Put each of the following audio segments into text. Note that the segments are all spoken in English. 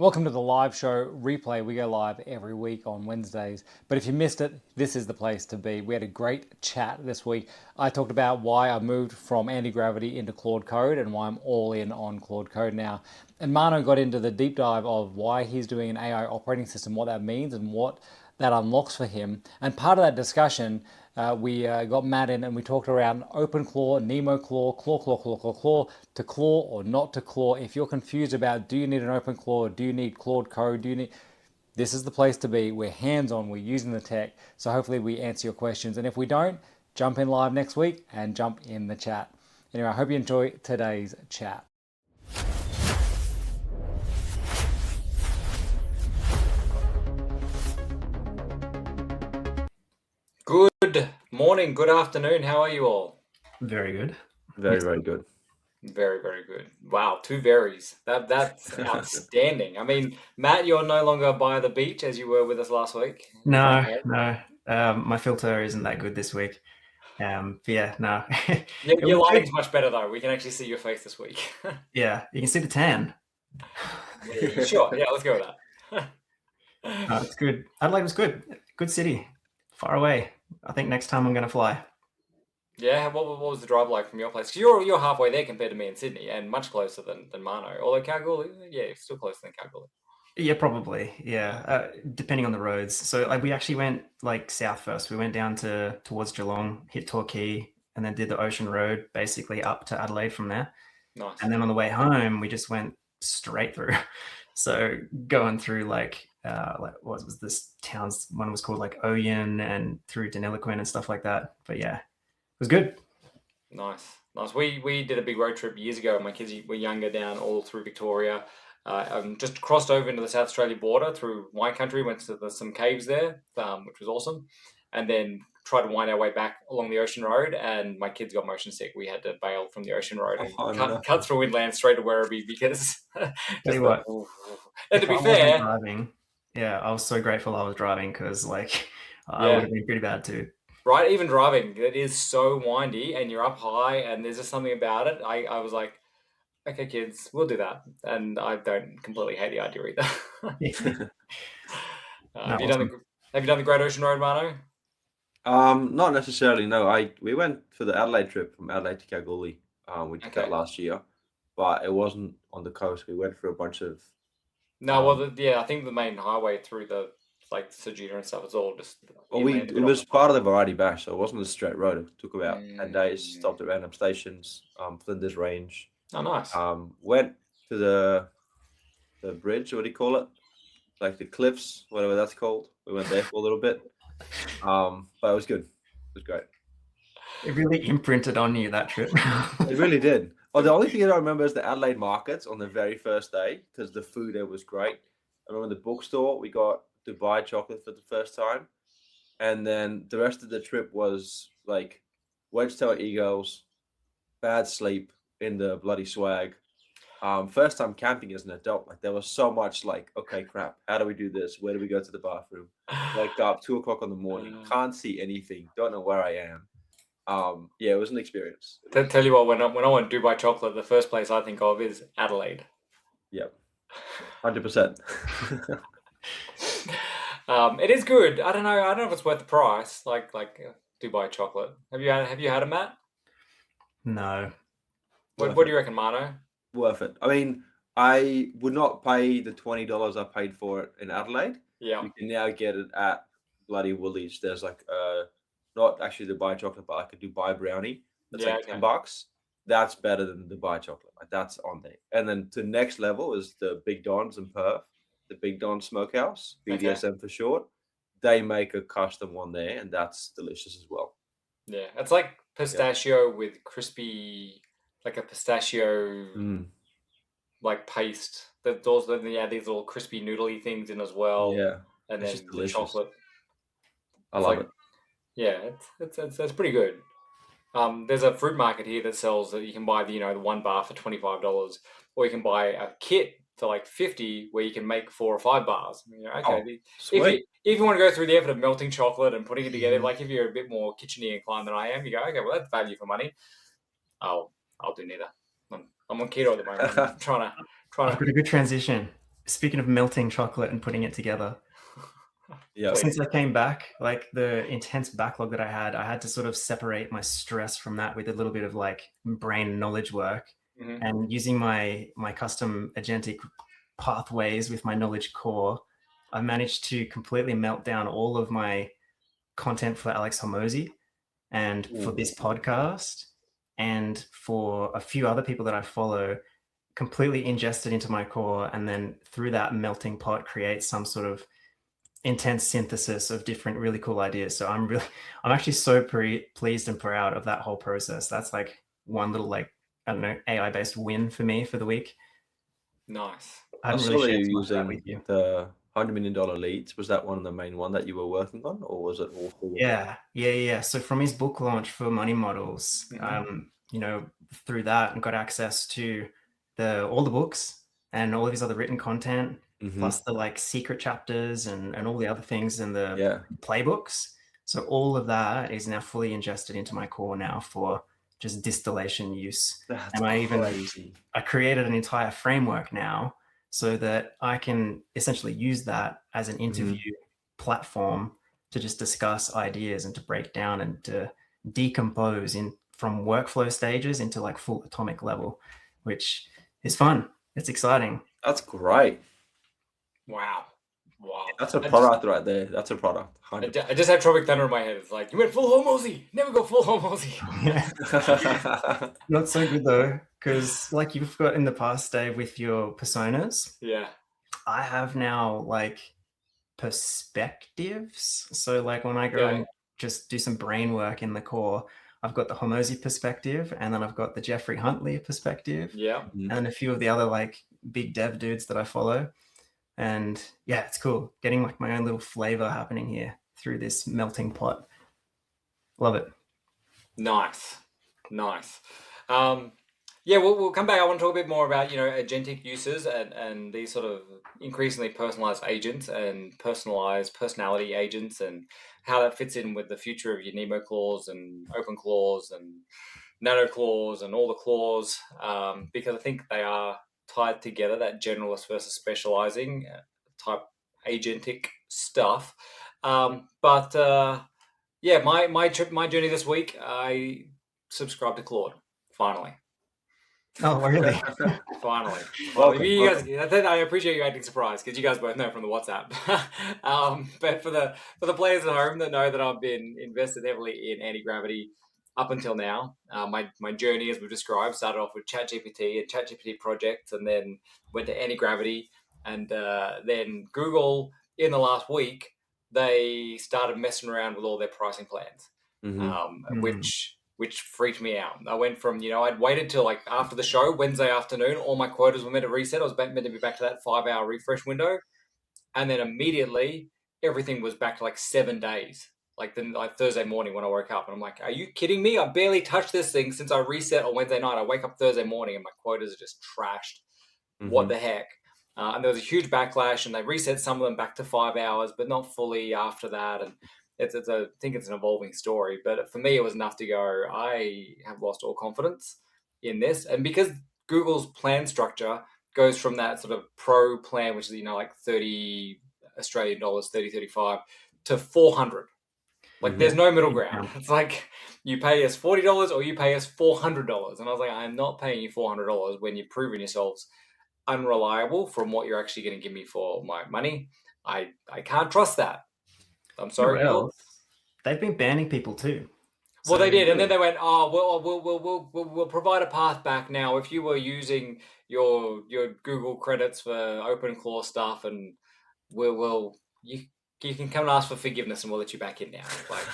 Welcome to the live show replay. We go live every week on Wednesdays. But if you missed it, this is the place to be. We had a great chat this week. I talked about why I moved from Antigravity into Claude Code and why I'm all in on Claude Code now. And Marno got into the deep dive of why he's doing an AI operating system, what that means and what that unlocks for him. And part of that discussion, we got Matt in and we talked around OpenClaw, NemoClaw, Claw, to claw or not to claw. If you're confused about do you need an OpenClaw or do you need Claude Code, this is the place to be. We're hands-on, we're using the tech. So hopefully we answer your questions. And if we don't, jump in live next week and jump in the chat. Anyway, I hope you enjoy today's chat. Good morning, good afternoon. How are you all? Very good. Very good. Very, very good. Wow, two veries. That's outstanding. I mean, Matt, you're no longer by the beach as you were with us last week. No. My filter isn't that good this week. Yeah, no. Your lighting's much better though. We can actually see your face this week. Yeah, you can see the tan. Sure. Yeah, let's go with that. No, it's good. Adelaide was good. Good city. Far away. I think next time I'm going to fly. Yeah, what was the drive like from your place? Because you're halfway there compared to me in Sydney, and much closer than Marno. Although Kalgoorlie, yeah, still closer than Kalgoorlie. Yeah, probably. Yeah, depending on the roads. So like we actually went like south first. We went down towards Geelong, hit Torquay, and then did the Ocean Road basically up to Adelaide from there. Nice. And then on the way home, we just went straight through. So going through like what was this towns? One was called like Oyen and through Deniliquin and stuff like that. But yeah, it was good. Nice. We did a big road trip years ago. My kids were younger, down all through Victoria. Just crossed over into the South Australia border through wine country. Went to some caves there, which was awesome, and then tried to wind our way back along the Ocean Road. And my kids got motion sick. We had to bail from the Ocean Road and cut through inland straight to Werribee because. Tell you what, and to be fair, I was so grateful I was driving because like I would have been pretty bad too. Right, even driving, it is so windy and you're up high and there's just something about it. I was like, okay, kids, we'll do that. And I don't completely hate the idea either. Have you done the Great Ocean Road, Marno? Not necessarily, no. We went for the Adelaide trip from Adelaide to Kalgoorlie. We did that last year, but it wasn't on the coast. We went through a bunch of... I think the main highway through the Sajida and stuff is all just... Well, it was part of the Variety Bash, so it wasn't a straight road. It took about 10 days, stopped at random stations, Flinders Range. Oh, nice. Went to the bridge, what do you call it? Like the cliffs, whatever that's called. We went there for a little bit. But it was good. It was great. It really imprinted on you, that trip. It really did. Oh, the only thing I don't remember is the Adelaide markets on the very first day because the food there was great. I remember the bookstore, we got Dubai chocolate for the first time. And then the rest of the trip was like wedge-tail eagles, bad sleep in the bloody swag. First time camping as an adult, like there was so much like, okay, crap, how do we do this? Where do we go to the bathroom? Wake up 2 o'clock in the morning, can't see anything, don't know where I am. It was an experience. Tell you what, when I want Dubai chocolate, the first place I think of is Adelaide. Yep, 100%. It is good. I don't know if it's worth the price, like Dubai chocolate. Have you had it, Matt? No. What do you reckon, Marno? Worth it. I mean, I would not pay the $20 I paid for it in Adelaide. Yeah. You can now get it at bloody Woolies. There's like not actually Dubai chocolate, but like a Dubai brownie. That's like $10. That's better than Dubai chocolate. Like that's on there. And then the next level is the Big Don's in Perth, the Big Don Smokehouse, BDSM for short. They make a custom one there, and that's delicious as well. Yeah, it's like pistachio with crispy, like a pistachio like paste. These little crispy noodly things in as well. Yeah, and then the chocolate. I love it. Yeah, it's pretty good. There's a fruit market here that sells that you can buy the one bar for $25, or you can buy a kit for like $50 where you can make 4 or 5 bars. If you want to go through the effort of melting chocolate and putting it together, like if you're a bit more kitcheny inclined than I am, you go, okay, well that's value for money. I'll do neither. I'm on keto at the moment. I'm trying to. I've got a good transition. speaking of melting chocolate and putting it together, Yeah. since I came back, like the intense backlog that I had to sort of separate my stress from that with a little bit of like brain knowledge work. And using my custom agentic pathways with my knowledge core, I managed to completely melt down all of my content for Alex Hormozi and for this podcast and for a few other people that I follow, completely ingest it into my core, and then through that melting pot create some sort of intense synthesis of different really cool ideas. So I'm actually so pleased and proud of that whole process. That's like one little, like, I don't know, AI-based win for me for the week. Nice. I haven't saw really shared you too much of that using with you. the $100 million leads. Was that one of the main one that you were working on, or was it all four? Yeah. So from his book launch for Money Models, you know, through that, and got access to all the books and all of his other written content, plus the like secret chapters and all the other things in the playbooks. So all of that is now fully ingested into my core now for just distillation use. That's and crazy. I created an entire framework now so that I can essentially use that as an interview platform to just discuss ideas and to break down and to decompose from workflow stages into like full atomic level, which is fun. It's exciting. That's great. Wow. That's a product right there. That's a product. I just had Tropic Thunder in my head. It's like, you went full Hormozi. Never go full Hormozi. Not so good though, because like you've got in the past, Dave, with your personas. Yeah. I have now like perspectives. So like when I go and just do some brain work in the core, I've got the Hormozi perspective, and then I've got the Jeffrey Huntley perspective. Yeah. And a few of the other like big dev dudes that I follow. And yeah, it's cool getting like my own little flavor happening here through this melting pot. Love it. Nice. Yeah, we'll come back. I want to talk a bit more about, agentic uses and these sort of increasingly personalized agents and personalized personality agents, and how that fits in with the future of your NemoClaws and OpenClaws and NanoClaws and all the claws, because I think they are tied together, that generalist versus specializing type agentic stuff. But my journey this week, I subscribed to Claude finally. Oh, really? Finally. Welcome. You guys, I appreciate you acting surprised, because you guys both know from the WhatsApp. But for the players at home that know that I've been invested heavily in Antigravity up until now, my journey, as we've described, started off with ChatGPT and ChatGPT projects, and then went to Antigravity, and then Google in the last week, they started messing around with all their pricing plans, which freaked me out. I went from, I'd waited till like after the show, Wednesday afternoon, all my quotas were meant to reset. I was meant to be back to that 5-hour refresh window. And then immediately everything was back to like 7 days. Like Thursday morning when I woke up, and I'm like, are you kidding me? I barely touched this thing since I reset on Wednesday night. I wake up Thursday morning and my quotas are just trashed. What the heck? And there was a huge backlash, and they reset some of them back to 5 hours, but not fully after that. And I think it's an evolving story, but for me, it was enough to go, I have lost all confidence in this. And because Google's plan structure goes from that sort of pro plan, which is, like 30 Australian dollars, 35, to 400. Like there's no middle ground. It's like you pay us $40 or you pay us $400. And I was like, I'm not paying you $400 when you've proven yourselves unreliable from what you're actually going to give me for my money. I can't trust that. I'm sorry. Well, they've been banning people too. Well, they did, and then they went, we'll provide a path back now if you were using your Google credits for OpenClaw stuff, and you can come and ask for forgiveness, and we'll let you back in now. Like,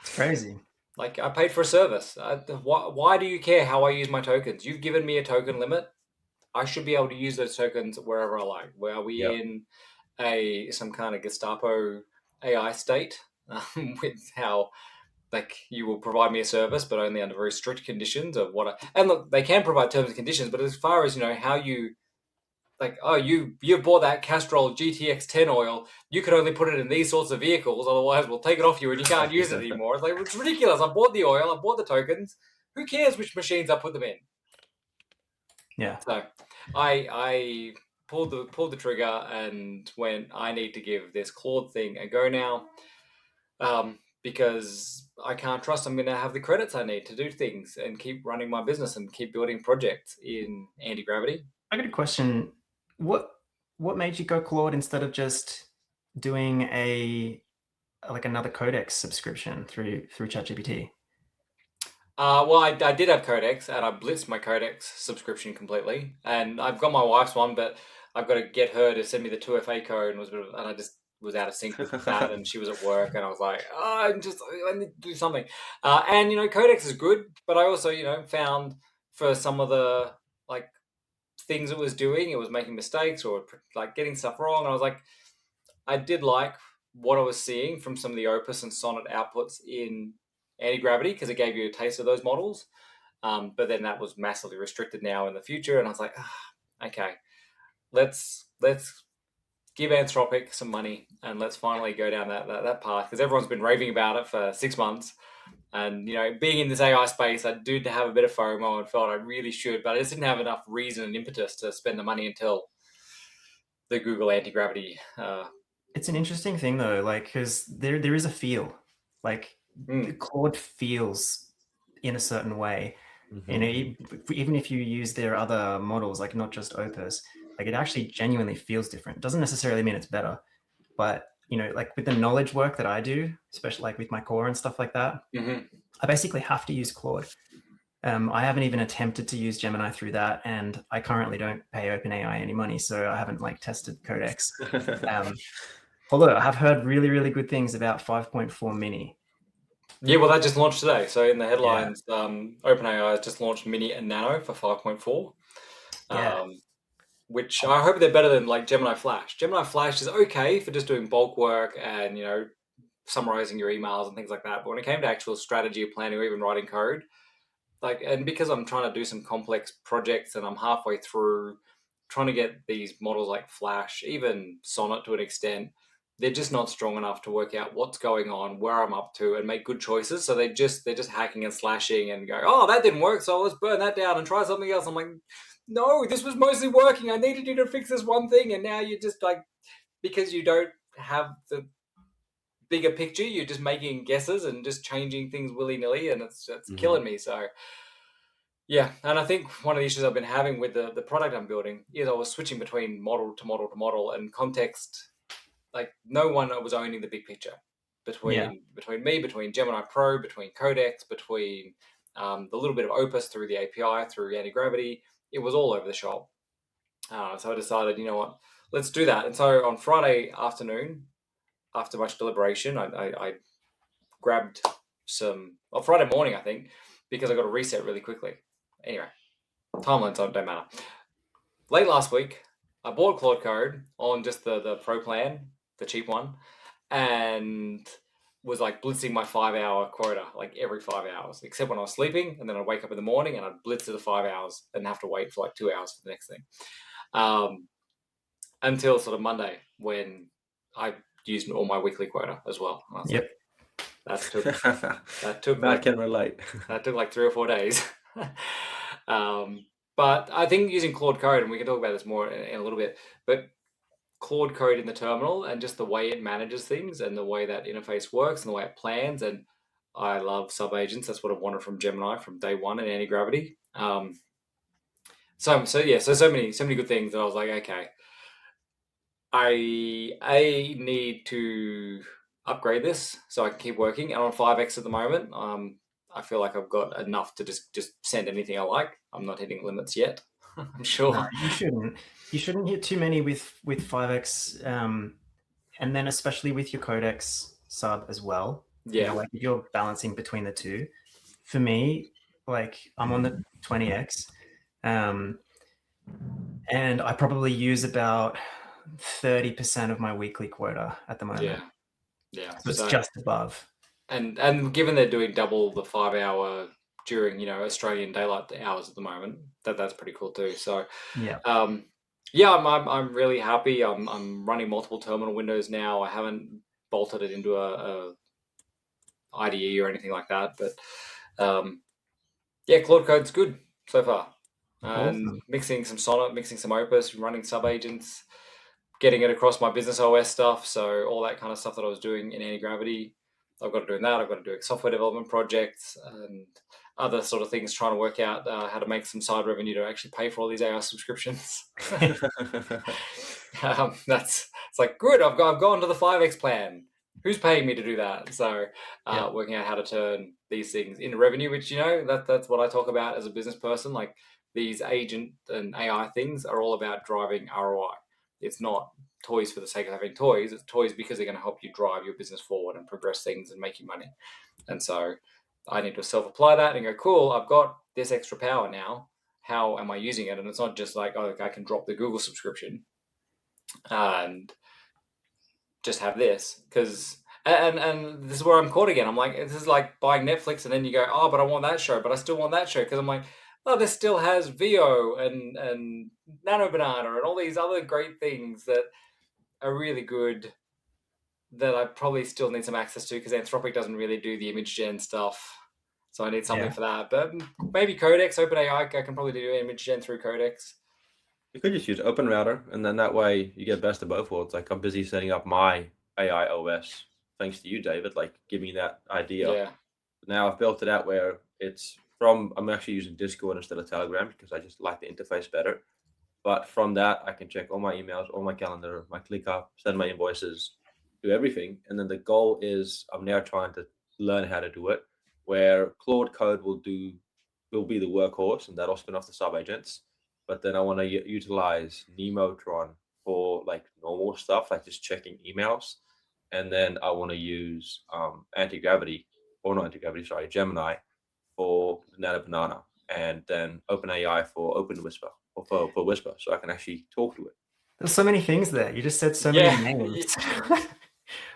it's crazy. Like, I paid for a service. Why do you care how I use my tokens? You've given me a token limit. I should be able to use those tokens wherever I like. Where are we in some kind of Gestapo AI state with how, like, you will provide me a service, but only under very strict conditions of and look, they can provide terms and conditions, but as far as, how you, like, you bought that Castrol GTX 10 oil, you can only put it in these sorts of vehicles, otherwise we'll take it off you and you can't use it anymore. It's like, it's ridiculous. I bought the oil, I bought the tokens. Who cares which machines I put them in? Yeah. So I pulled the trigger and went, I need to give this Claude thing a go now, because I can't trust I'm going to have the credits I need to do things and keep running my business and keep building projects in Antigravity. I got a question. What made you go Claude instead of just doing another Codex subscription through ChatGPT? Well, I did have Codex, and I blitzed my Codex subscription completely. And I've got my wife's one, but I've got to get her to send me the 2FA code, and I just was out of sync with that, and she was at work, and I was like, I need to do something. And Codex is good, but I also found for some of the like things it was doing, it was making mistakes or like getting stuff wrong, and I was like, I did like what I was seeing from some of the Opus and Sonnet outputs in Antigravity because it gave you a taste of those models, but then that was massively restricted now in the future, and I was like, okay, let's give Anthropic some money and let's finally go down that path, because everyone's been raving about it for 6 months, and being in this AI space, I do have a bit of FOMO and felt I really should, but I just didn't have enough reason and impetus to spend the money until the Google Antigravity. It's an interesting thing though, like, because there is a feel, like Claude feels in a certain way. Even if you use their other models, like not just Opus, like it actually genuinely feels different. It doesn't necessarily mean it's better, but like with the knowledge work that I do, especially like with my core and stuff like that, I basically have to use Claude. I haven't even attempted to use Gemini through that, and I currently don't pay OpenAI any money, so I haven't like tested Codex. Although I have heard really, really good things about 5.4 Mini. Yeah, well, that just launched today. So in the headlines, OpenAI has just launched Mini and Nano for 5.4, which I hope they're better than like Gemini Flash. Gemini Flash is okay for just doing bulk work and summarizing your emails and things like that. But when it came to actual strategy or planning or even writing code, and because I'm trying to do some complex projects and I'm halfway through trying to get these models like Flash, even Sonnet to an extent, they're just not strong enough to work out what's going on, where I'm up to, and make good choices. So they're just hacking and slashing and go, oh, that didn't work, so let's burn that down and try something else. I'm like, no, this was mostly working. I needed you to fix this one thing, and now you're just like, because you don't have the bigger picture, you're just making guesses and just changing things willy-nilly, and it's killing me. So yeah, and I think one of the issues I've been having with the product I'm building is I was switching between model to model to model, and context. Like no one was owning the big picture between me, between Gemini Pro, between Codex, between the little bit of Opus through the API, through Antigravity. It was all over the shop. So I decided, you know what, let's do that. And so on Friday afternoon, after much deliberation, I grabbed Friday morning, I think, because I got a reset really quickly. Anyway, timelines don't matter. Late last week, I bought Claude Code on just the Pro plan, the cheap one, and was like blitzing my 5-hour quota like every 5 hours, except when I was sleeping, and then I'd wake up in the morning and I'd blitz to the 5 hours and have to wait for like 2 hours for the next thing. Until sort of Monday when I used all my weekly quota as well. Yep. That took I can relate. That took like 3 or 4 days. But I think using Claude Code, and we can talk about this more in a little bit, but Claude Code in the terminal and just the way it manages things and the way that interface works and the way it plans. And I love Subagents. That's what I wanted from Gemini from day one in Antigravity. So many good things that I was like, okay, I need to upgrade this so I can keep working. And on 5X at the moment, I feel like I've got enough to just send anything I like. I'm not hitting limits yet. I'm sure. No, you shouldn't. You shouldn't hit too many with 5X, and then especially with your Codex sub as well. Yeah. Like if you're balancing between the two. For me, like I'm on the 20X, and I probably use about 30% of my weekly quota at the moment. Yeah. So it's just above. And given they're doing double the 5 hour during Australian daylight hours at the moment, that's pretty cool too. So I'm really happy. I'm running multiple terminal windows now. I haven't bolted it into a IDE or anything like that, but Claude Code's good so far. and Awesome. mixing some Sonnet, mixing some Opus, running Subagents, getting it across my business OS stuff. So all that kind of stuff that I was doing in Antigravity, I've got to do that. I've got to do software development projects and other sort of things, trying to work out how to make some side revenue to actually pay for all these AI subscriptions. It's like, good, I've gone to the 5X plan. Who's paying me to do that? So working out how to turn these things into revenue, which, that's what I talk about as a business person. Like, these agent and AI things are all about driving ROI. It's not toys for the sake of having toys. It's toys because they're going to help you drive your business forward and progress things and make you money. And so I need to self-apply that and go, cool, I've got this extra power now. How am I using it? And it's not just like, oh, I can drop the Google subscription and just have this. And this is where I'm caught again. I'm like, this is like buying Netflix, and then you go, oh, but I want that show, but I still want that show, because I'm like, oh, this still has VO and Nano Banana and all these other great things that are really good that I probably still need some access to, because Anthropic doesn't really do the image gen stuff. So I need something for that. But maybe Codex, OpenAI, I can probably do image gen through Codex. You could just use Open Router, and then that way you get best of both worlds. Like, I'm busy setting up my AI OS, thanks to you, David, like giving me that idea. Yeah. Now I've built it out where I'm actually using Discord instead of Telegram because I just like the interface better. But from that, I can check all my emails, all my calendar, my ClickUp, send my invoices, do everything. And then the goal is I'm now trying to learn how to do it, where Claude Code will be the workhorse, and that'll spin off the Subagents. But then I want to utilize NemoClaw for like normal stuff, like just checking emails. And then I want to use Gemini for Nano Banana, and then OpenAI for OpenWhisper, or for Whisper, so I can actually talk to it. There's so many things there. You just said so many names.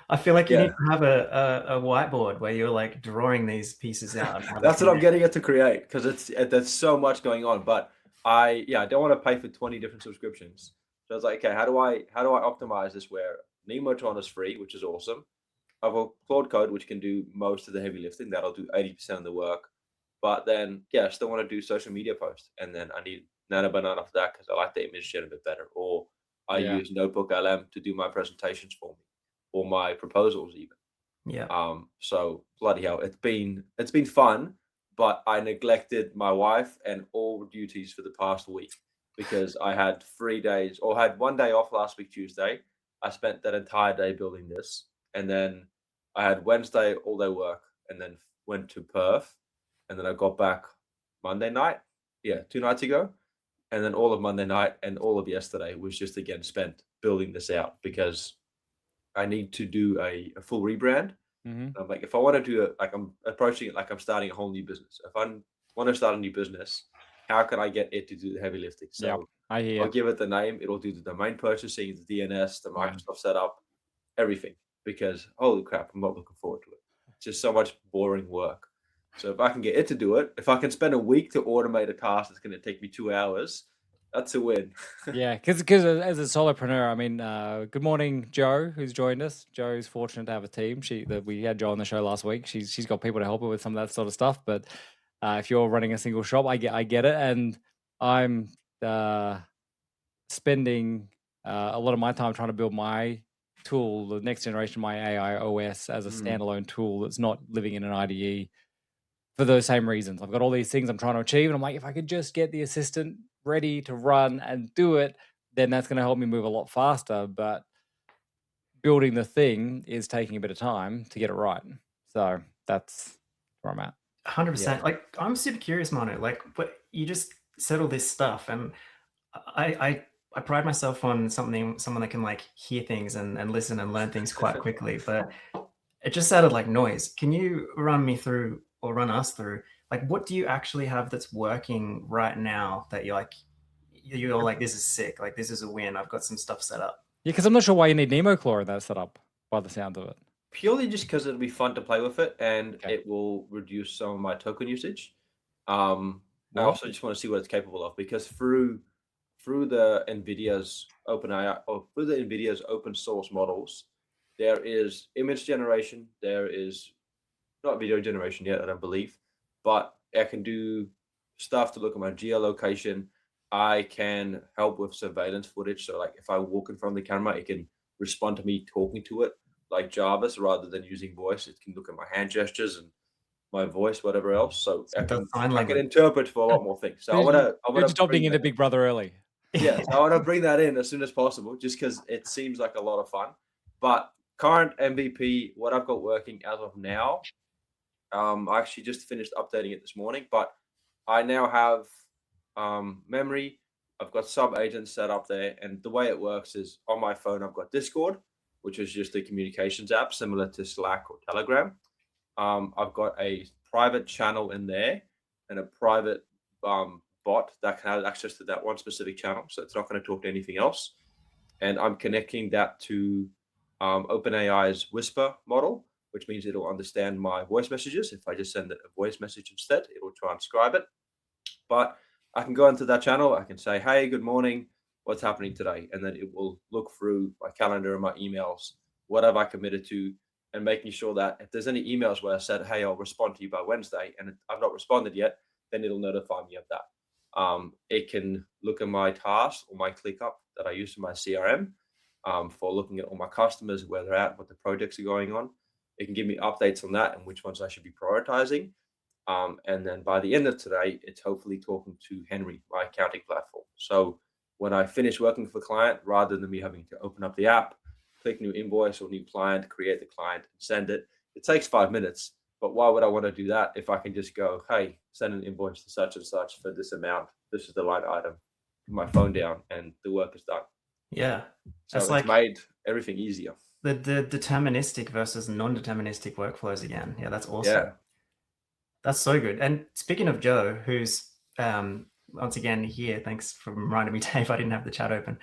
I feel like you need to have a whiteboard where you're like drawing these pieces out. That's what I'm getting it to create, because there's so much going on. But I don't want to pay for 20 different subscriptions. So I was like, okay, how do I optimize this where NemoClaw is free, which is awesome. I've got Claude Code, which can do most of the heavy lifting. That'll do 80% of the work. But then, I still want to do social media posts. And then I need Nano Banana for that because I like the image gen a bit better. Or I use Notebook LM to do my presentations for me, or my proposals even. Yeah. So bloody hell, it's been fun, but I neglected my wife and all duties for the past week because I had 3 days, or had 1 day off last week, Tuesday. I spent that entire day building this, and then I had Wednesday all day work, and then went to Perth, and then I got back Monday night, 2 nights ago, and then all of Monday night and all of yesterday was just again spent building this out because I need to do a full rebrand. I'm like, if I want to do it, like I'm approaching it like I'm starting a whole new business. If I want to start a new business, how can I get it to do the heavy lifting? So I'll give it the name. It'll do the domain purchasing, the DNS, the Microsoft setup, everything. Because holy crap, I'm not looking forward to it. It's just so much boring work. So if I can get it to do it, if I can spend a week to automate a task that's going to take me 2 hours, that's a win. Because as a solopreneur, I mean, good morning, Joe, who's joined us. Joe's fortunate to have a team. We had Joe on the show last week. She's got people to help her with some of that sort of stuff. But if you're running a single shop, I get it, and I'm spending a lot of my time trying to build my tool, the next generation of my AI OS, as a standalone tool that's not living in an IDE for those same reasons. I've got all these things I'm trying to achieve, and I'm like, if I could just get the assistant ready to run and do it, then that's going to help me move a lot faster. But building the thing is taking a bit of time to get it right. So that's where I'm at. 100%. Like, I'm super curious, Marno. Like, but you just said all this stuff, and I pride myself on someone that can like hear things and listen and learn things quite quickly. But it just sounded like noise. Can you run us through, like, what do you actually have that's working right now that you're like, this is sick, like this is a win, I've got some stuff set up? Yeah, because I'm not sure why you need NemoClaw in that setup by the sound of it. Purely just because it'll be fun to play with it, and it will reduce some of my token usage. I also just want to see what it's capable of, because through the NVIDIA's OpenAI, or through the NVIDIA's open source models, there is image generation, there is not video generation yet, I don't believe, but I can do stuff to look at my geolocation. I can help with surveillance footage. So like if I walk in front of the camera, it can respond to me talking to it like Jarvis rather than using voice. It can look at my hand gestures and my voice, whatever else. So I can interpret for a lot more things. So I want to stop being into Big Brother early. Yeah, so I want to bring that in as soon as possible, just because it seems like a lot of fun. But current MVP, what I've got working as of now, I actually just finished updating it this morning, but I now have memory. I've got Subagents set up there, and the way it works is on my phone, I've got Discord, which is just a communications app similar to Slack or Telegram. I've got a private channel in there and a private bot that can have access to that one specific channel. So it's not going to talk to anything else. And I'm connecting that to OpenAI's Whisper model, which means it'll understand my voice messages. If I just send it a voice message instead, it will transcribe it. But I can go into that channel. I can say, hey, good morning. What's happening today? And then it will look through my calendar and my emails. What have I committed to? And making sure that if there's any emails where I said, hey, I'll respond to you by Wednesday, and I've not responded yet, then it'll notify me of that. It can look at my tasks or my ClickUp that I use for my CRM for looking at all my customers, where they're at, what the projects are going on. It can give me updates on that and which ones I should be prioritizing. And then by the end of today, it's hopefully talking to Henry, my accounting platform. So when I finish working for the client, rather than me having to open up the app, click new invoice or new client, create the client, and send it, it takes 5 minutes. But why would I want to do that if I can just go, hey, send an invoice to such and such for this amount. This is the line item. Put my phone down and the work is done. Yeah. So it's like made everything easier. The deterministic versus non-deterministic workflows again. Yeah, that's awesome. Yeah. That's so good. And speaking of Joe, who's once again here, thanks for reminding me, Dave, I didn't have the chat open.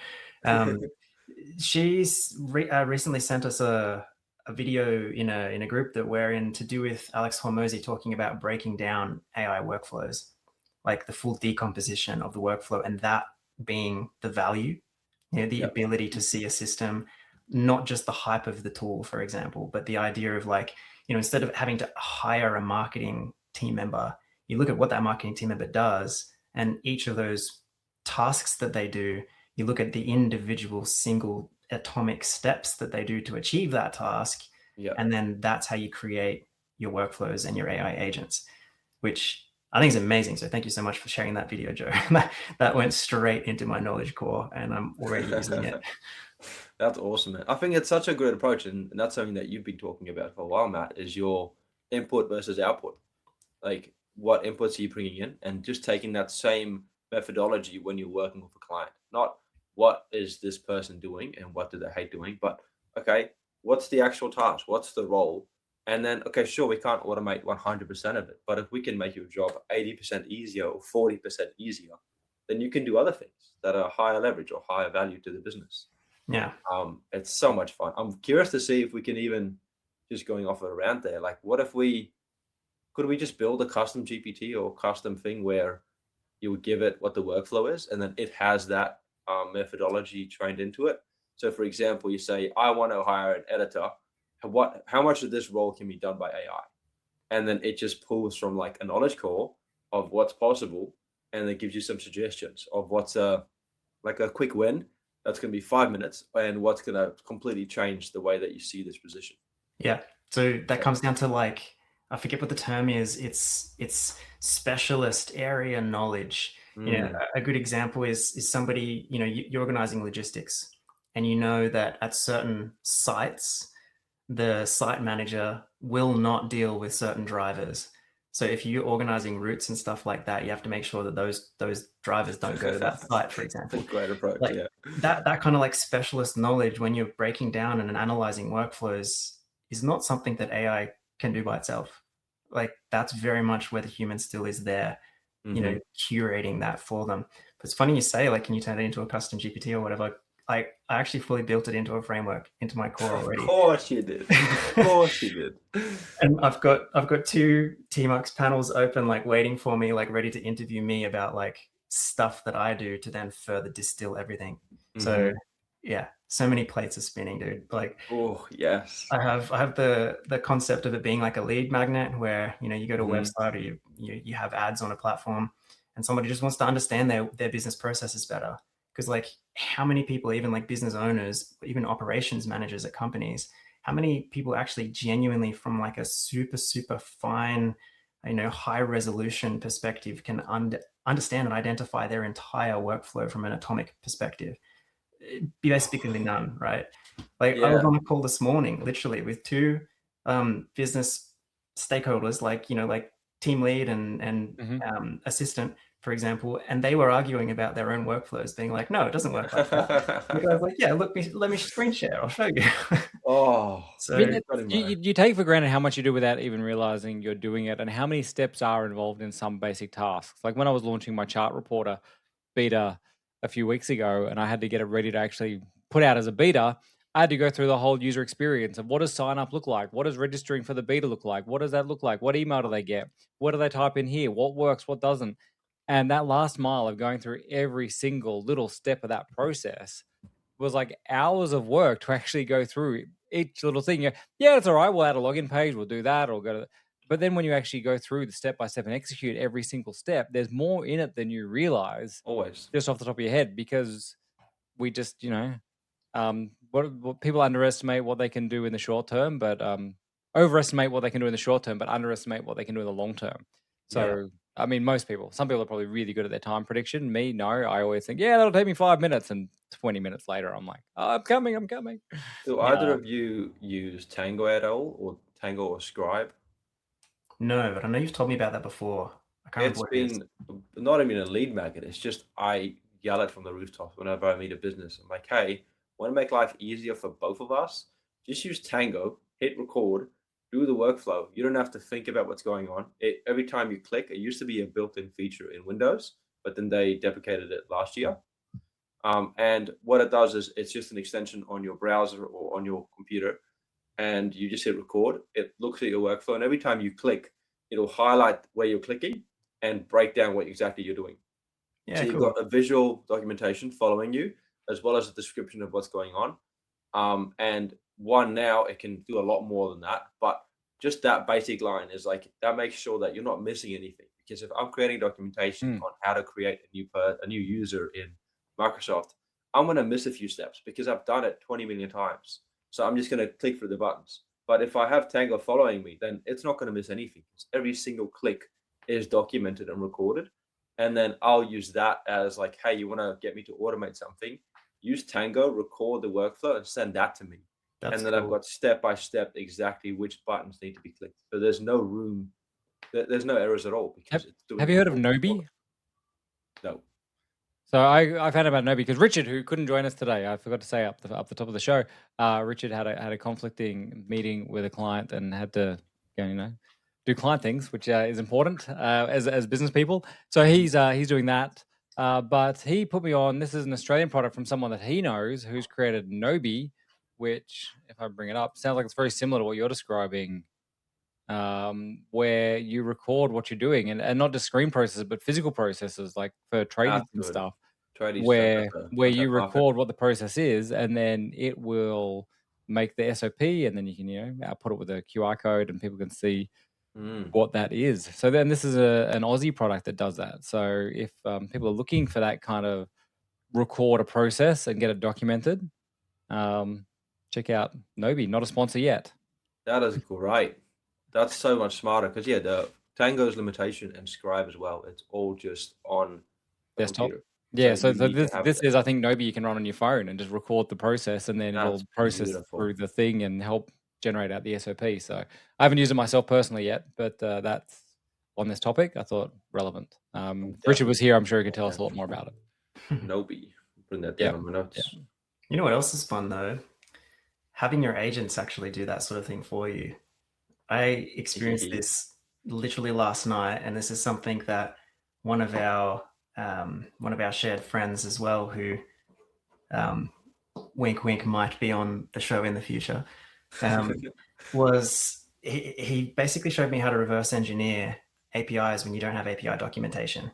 She's recently sent us a video in a group that we're in to do with Alex Hormozi talking about breaking down AI workflows, like the full decomposition of the workflow, and that being the value, the ability to see a system, not just the hype of the tool, for example, but the idea of like, instead of having to hire a marketing team member, you look at what that marketing team member does, and each of those tasks that they do, you look at the individual single atomic steps that they do to achieve that task. Yeah. And then that's how you create your workflows and your AI agents, which I think is amazing. So thank you so much for sharing that video, Joe. That went straight into my knowledge core and I'm already using it. That's awesome, man. I think it's such a great approach. And that's something that you've been talking about for a while, Matt, is your input versus output. Like what inputs are you bringing in, and just taking that same methodology when you're working with a client, not what is this person doing and what do they hate doing, but okay, what's the actual task? What's the role? And then, okay, sure, we can't automate 100% of it, but if we can make your job 80% easier or 40% easier, then you can do other things that are higher leverage or higher value to the business. Yeah. It's so much fun. I'm curious to see if we can even, just going off around there, like what if could we just build a custom GPT or custom thing where you would give it what the workflow is, and then it has that methodology trained into it. So for example, you say, I want to hire an editor. How much of this role can be done by AI? And then it just pulls from like a knowledge core of what's possible, and it gives you some suggestions of what's like a quick win that's going to be 5 minutes and what's going to completely change the way that you see this position. Yeah. So that comes down to like, I forget what the term is. It's specialist area knowledge. A good example is somebody, you're organizing logistics, and you know that at certain sites, the site manager will not deal with certain drivers. So if you're organizing routes and stuff like that, you have to make sure that those drivers don't go to that site, for example. Great approach, like, yeah. That kind of like specialist knowledge when you're breaking down and analyzing workflows is not something that AI can do by itself. Like that's very much where the human still is there, curating that for them. But it's funny you say, like, can you turn it into a custom GPT or whatever? I actually fully built it into a framework, into my core already. Of course you did. Of course you did. And I've got 2 Tmux panels open, like waiting for me, like ready to interview me about like stuff that I do to then further distill everything. So yeah, so many plates are spinning, dude. Like, oh yes, I have the concept of it being like a lead magnet, where you go to a website or you have ads on a platform, and somebody just wants to understand their business processes better. Because like, how many people, even like business owners, even operations managers at companies, how many people actually genuinely from like a super, super fine, high resolution perspective can understand and identify their entire workflow from an atomic perspective? Basically none, right? Like I was on a call this morning, literally with two business stakeholders, like team lead and assistant, for example, and they were arguing about their own workflows, being like, "No, it doesn't work like that." And I was like, "Yeah, let me screen share. I'll show you." So you take for granted how much you do without even realizing you're doing it, and how many steps are involved in some basic tasks. Like when I was launching my chart reporter beta a few weeks ago, and I had to get it ready to actually put out as a beta, I had to go through the whole user experience of what does sign up look like? What does registering for the beta look like? What does that look like? What email do they get? What do they type in here? What works? What doesn't? And that last mile of going through every single little step of that process was like hours of work to actually go through each little thing. Yeah, it's all right. We'll add a login page. We'll do that. Or go to. But then when you actually go through the step by step and execute every single step, there's more in it than you realize. Always. Just off the top of your head, because we just, what people underestimate what they can do in the short term, but overestimate what they can do in the short term, but underestimate what they can do in the long term. So, I mean, most people, some people are probably really good at their time prediction. Me, no, I always think, that'll take me 5 minutes. And 20 minutes later, I'm like, oh, I'm coming. Do either of you use Tango at all, or Tango or Scribe? No, but I know you've told me about that before. I can't remember what it is. Not even a lead magnet. It's just I yell it from the rooftops whenever I meet a business. I'm like, hey, want to make life easier for both of us? Just use Tango, hit record, do the workflow. You don't have to think about what's going on. Every time you click, it used to be a built-in feature in Windows, but then they deprecated it last year. And what it does is it's just an extension on your browser or on your computer, and you just hit record. It looks at your workflow, and every time you click, it'll highlight where you're clicking and break down what exactly you're doing. So you've got a visual documentation following you, as well as a description of what's going on. And now it can do a lot more than that, but just that basic line is like, that makes sure that you're not missing anything. Because if I'm creating documentation on how to create a new user in Microsoft, I'm going to miss a few steps because I've done it 20 million times. So I'm just going to click through the buttons. But if I have Tango following me, then it's not going to miss anything. Every single click is documented and recorded. And then I'll use that as like, hey, you want to get me to automate something? Use Tango, record the workflow, and send that to me. And then I've got step by step exactly which buttons need to be clicked. So there's no room, there's no errors at all. Because have you heard of Knowby? No. So I found out about Knowby because Richard, who couldn't join us today, I forgot to say up the top of the show, Richard had a conflicting meeting with a client and had to do client things, which is important as business people. So he's doing that. But he put me on. This is an Australian product from someone that he knows who's created Knowby, which, if I bring it up, sounds like it's very similar to what you're describing, where you record what you're doing and not just screen processes, but physical processes like for trading and stuff, where you record what the process is, and then it will make the SOP, and then you can output it with a QR code, and people can see what that is. So then this is an Aussie product that does that. So if people are looking for that kind of record a process and get it documented, check out Knowby. Not a sponsor yet. That is great. That's so much smarter because the Tango's limitation and Scribe as well. It's all just on desktop. Yeah, so this is, I think, Knowby you can run on your phone and just record the process, and then it'll process through the thing and help generate out the SOP. So I haven't used it myself personally yet, but that's on this topic. I thought relevant. Richard was here. I'm sure he could tell us a lot more about it. Knowby. Bring that down on my notes. Yeah. You know what else is fun though? Having your agents actually do that sort of thing for you. I experienced this literally last night, and this is something that one of our shared friends as well, who wink wink might be on the show in the future, was he basically showed me how to reverse engineer APIs when you don't have API documentation.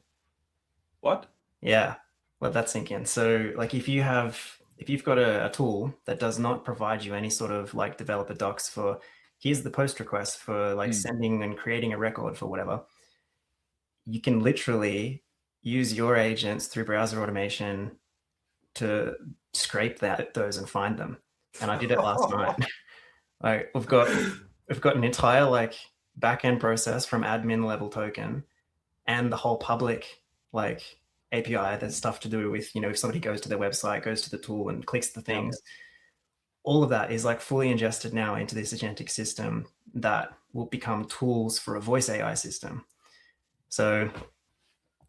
What? Yeah, let that sink in. So like if you've got a tool that does not provide you any sort of like developer docs for here's the post request for like sending and creating a record for whatever, you can literally use your agents through browser automation to scrape those and find them. And I did it last night. Like we've got an entire like backend process from admin level token and the whole public like API. There's stuff to do with, if somebody goes to their website, goes to the tool and clicks the things. All of that is like fully ingested now into this agentic system that will become tools for a voice AI system. So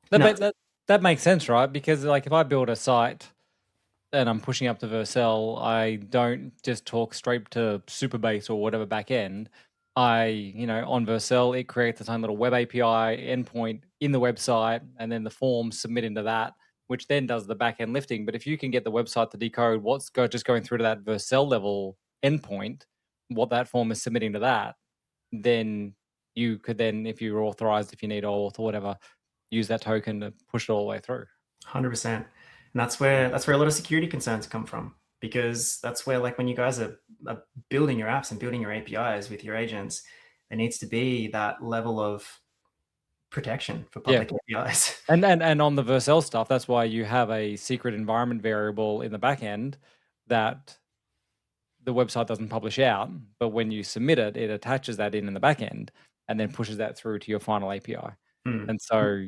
that makes sense, right? Because like if I build a site and I'm pushing up to Vercel, I don't just talk straight to Supabase or whatever backend. On Vercel, it creates its own little web API endpoint in the website, and then the forms submit into that, which then does the backend lifting. But if you can get the website to decode what's just going through to that Vercel level endpoint, what that form is submitting to that, then you could then, if you're authorized, if you need auth or whatever, use that token to push it all the way through. 100%. And that's where a lot of security concerns come from, because that's where, like, when you guys are building your apps and building your APIs with your agents, there needs to be that level of protection for public APIs. And on the Vercel stuff, that's why you have a secret environment variable in the back end that the website doesn't publish out, but when you submit it, it attaches that in the back end and then pushes that through to your final API. And so,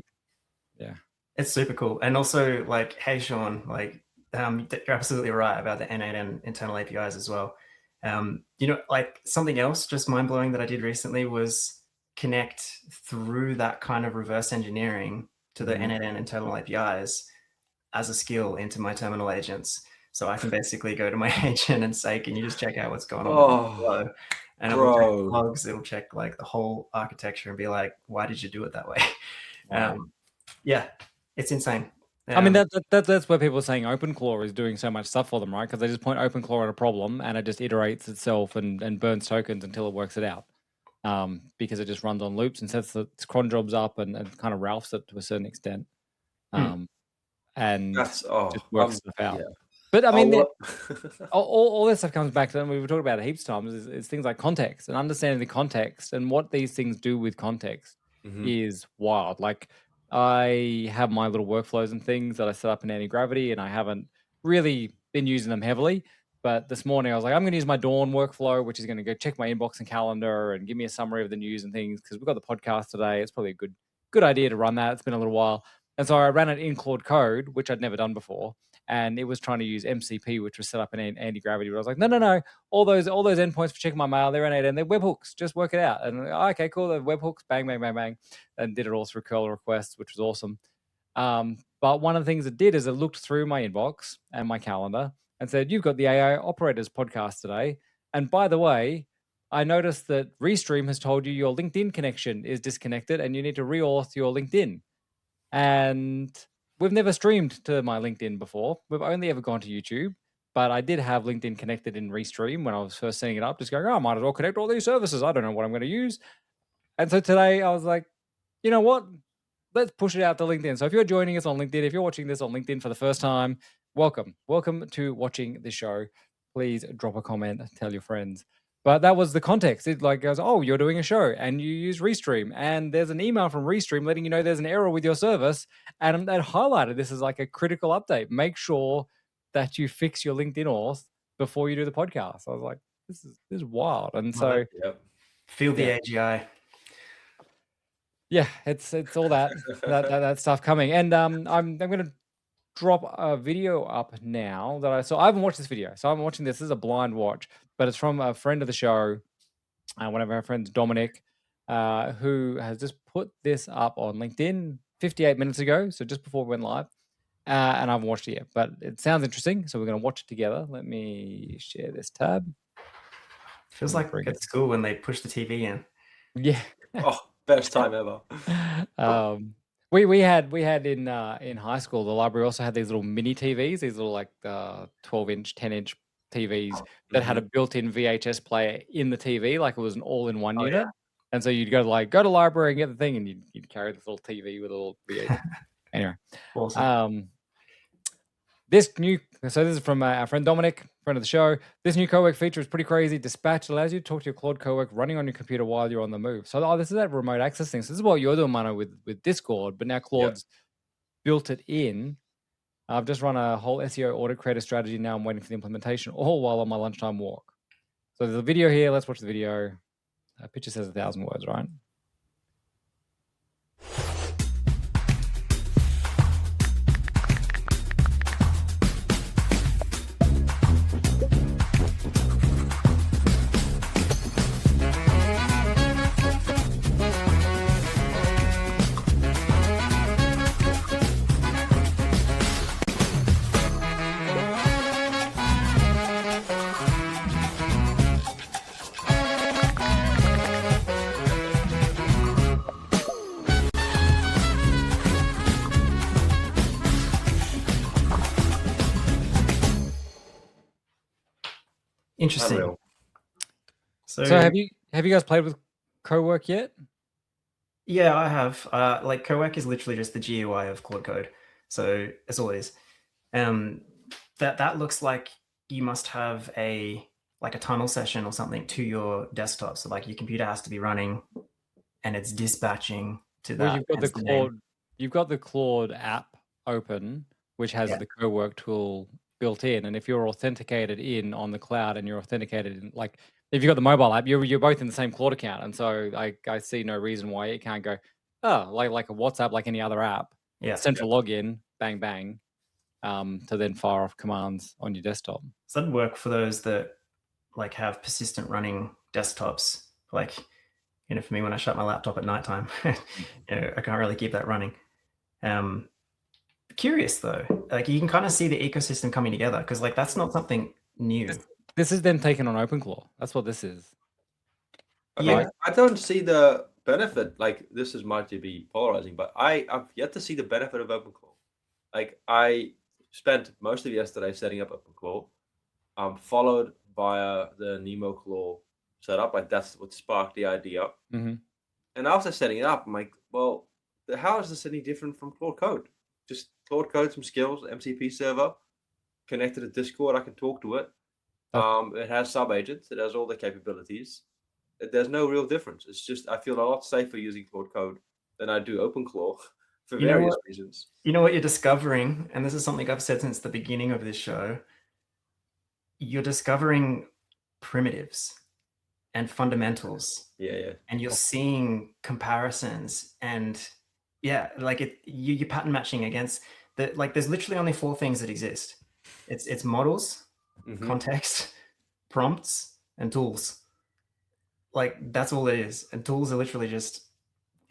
yeah. It's super cool. And also, like, hey, Sean, like, you're absolutely right about the N8N internal APIs as well. Like, something else just mind-blowing that I did recently was connect through that kind of reverse engineering to the N8N internal APIs as a skill into my terminal agents. So I can basically go to my agent and say, can you just check out what's going on? And it will check logs, it'll check like the whole architecture and be like, why did you do it that way? Yeah, it's insane. I mean, that's where people are saying OpenClaw is doing so much stuff for them, right? Because they just point OpenClaw at a problem and it just iterates itself and burns tokens until it works it out. Because it just runs on loops and sets its cron jobs up and kind of Ralphs it to a certain extent. And just works stuff out. Yeah. But I mean, all this stuff comes back to, and we've talked about it heaps of times, is things like context and understanding the context and what these things do with context is wild. Like, I have my little workflows and things that I set up in Antigravity, and I haven't really been using them heavily. But this morning I was like, I'm going to use my Dawn workflow, which is going to go check my inbox and calendar and give me a summary of the news and things, because we've got the podcast today. It's probably a good idea to run that. It's been a little while. And so I ran it in Claude Code, which I'd never done before. And it was trying to use MCP, which was set up in Antigravity. But I was like, no. All those endpoints for checking my mail, they're N8N, they're webhooks. Just work it out. And okay, cool. They're webhooks, bang, bang, bang, bang. And did it all through curl requests, which was awesome. But one of the things it did is it looked through my inbox and my calendar and said, you've got the AI Operators podcast today. And by the way, I noticed that Restream has told you your LinkedIn connection is disconnected and you need to reauth your LinkedIn. And we've never streamed to my LinkedIn before. We've only ever gone to YouTube. But I did have LinkedIn connected in Restream when I was first setting it up, just going, I might as well connect all these services. I don't know what I'm going to use. And so today I was like, you know what? Let's push it out to LinkedIn. So if you're joining us on LinkedIn, if you're watching this on LinkedIn for the first time, welcome. Welcome to watching the show. Please drop a comment, tell your friends. But that was the context. It like goes, oh, you're doing a show and you use Restream. And there's an email from Restream letting you know there's an error with your service. And that highlighted this as like a critical update. Make sure that you fix your LinkedIn auth before you do the podcast. I was like, this is wild. And so feel the AGI. Yeah, it's all that stuff coming. And I'm going to drop a video up now that I saw. I haven't watched this video, so I'm watching this. This is a blind watch, but it's from a friend of the show, one of our friends, Dominic, who has just put this up on LinkedIn 58 minutes ago, so just before we went live. And I haven't watched it yet, but it sounds interesting, so we're going to watch it together. Let me share this tab. Feels like at school when they push the TV in. Yeah. Oh, best time ever. We had in high school, the library also had these little mini TVs, these little like 12-inch, 10-inch TVs that had a built-in VHS player in the TV, like it was an all-in-one unit. Yeah. And so you'd go to library and get the thing, and you'd carry this little TV with a little VHS. Anyway, awesome. This is from our friend Dominic, friend of the show. This new Cowork feature is pretty crazy. Dispatch allows you to talk to your Claude Cowork running on your computer while you're on the move. So this is that remote access thing. So this is what you're doing, Marno, with Discord, but now Claude's built it in. I've just run a whole SEO audit creator strategy. Now I'm waiting for the implementation, all while on my lunchtime walk. So there's a video here. Let's watch the video. A picture says 1,000 words, right? Interesting. Unreal. So have you guys played with Cowork yet? yeah, I have. Like Cowork is literally just the GUI of Claude Code. So that's all it is. That looks like you must have a tunnel session or something to your desktop. So like your computer has to be running and it's dispatching to that. Well, you've got the hence the name. Claude. You've got the Claude app open, which has Yeah. the Cowork tool built in. And if you're authenticated in on the cloud and you're authenticated in, like, if you've got the mobile app, you're both in the same Claude account. And so I see no reason why it can't go, like a WhatsApp, like any other app, Yeah. central login, bang, bang, to then fire off commands on your desktop. So that'd work for those that like have persistent running desktops. Like, for me, when I shut my laptop at nighttime, I can't really keep that running. Curious though, like you can kind of see the ecosystem coming together because like that's not something new. This is then taken on OpenClaw. That's what this is. Yeah. I don't see the benefit. Like this might be polarizing, but I've yet to see the benefit of OpenClaw. Like I spent most of yesterday setting up OpenClaw, followed via the NemoClaw setup. Like that's what sparked the idea. Mm-hmm. And after setting it up, I'm like, well, how is this any different from Claude Code? Just Claude Code, some skills, MCP server, connected to Discord. I can talk to it. It has Subagents. It has all the capabilities. There's no real difference. It's just I feel a lot safer using Claude Code than I do OpenClaw for various reasons. You know what you're discovering, and this is something I've said since the beginning of this show. You're discovering primitives and fundamentals. Yeah. And you're seeing comparisons and like you're pattern matching against there's literally only 4 things that exist. It's models, context, prompts, and tools. Like that's all it is. And tools are literally just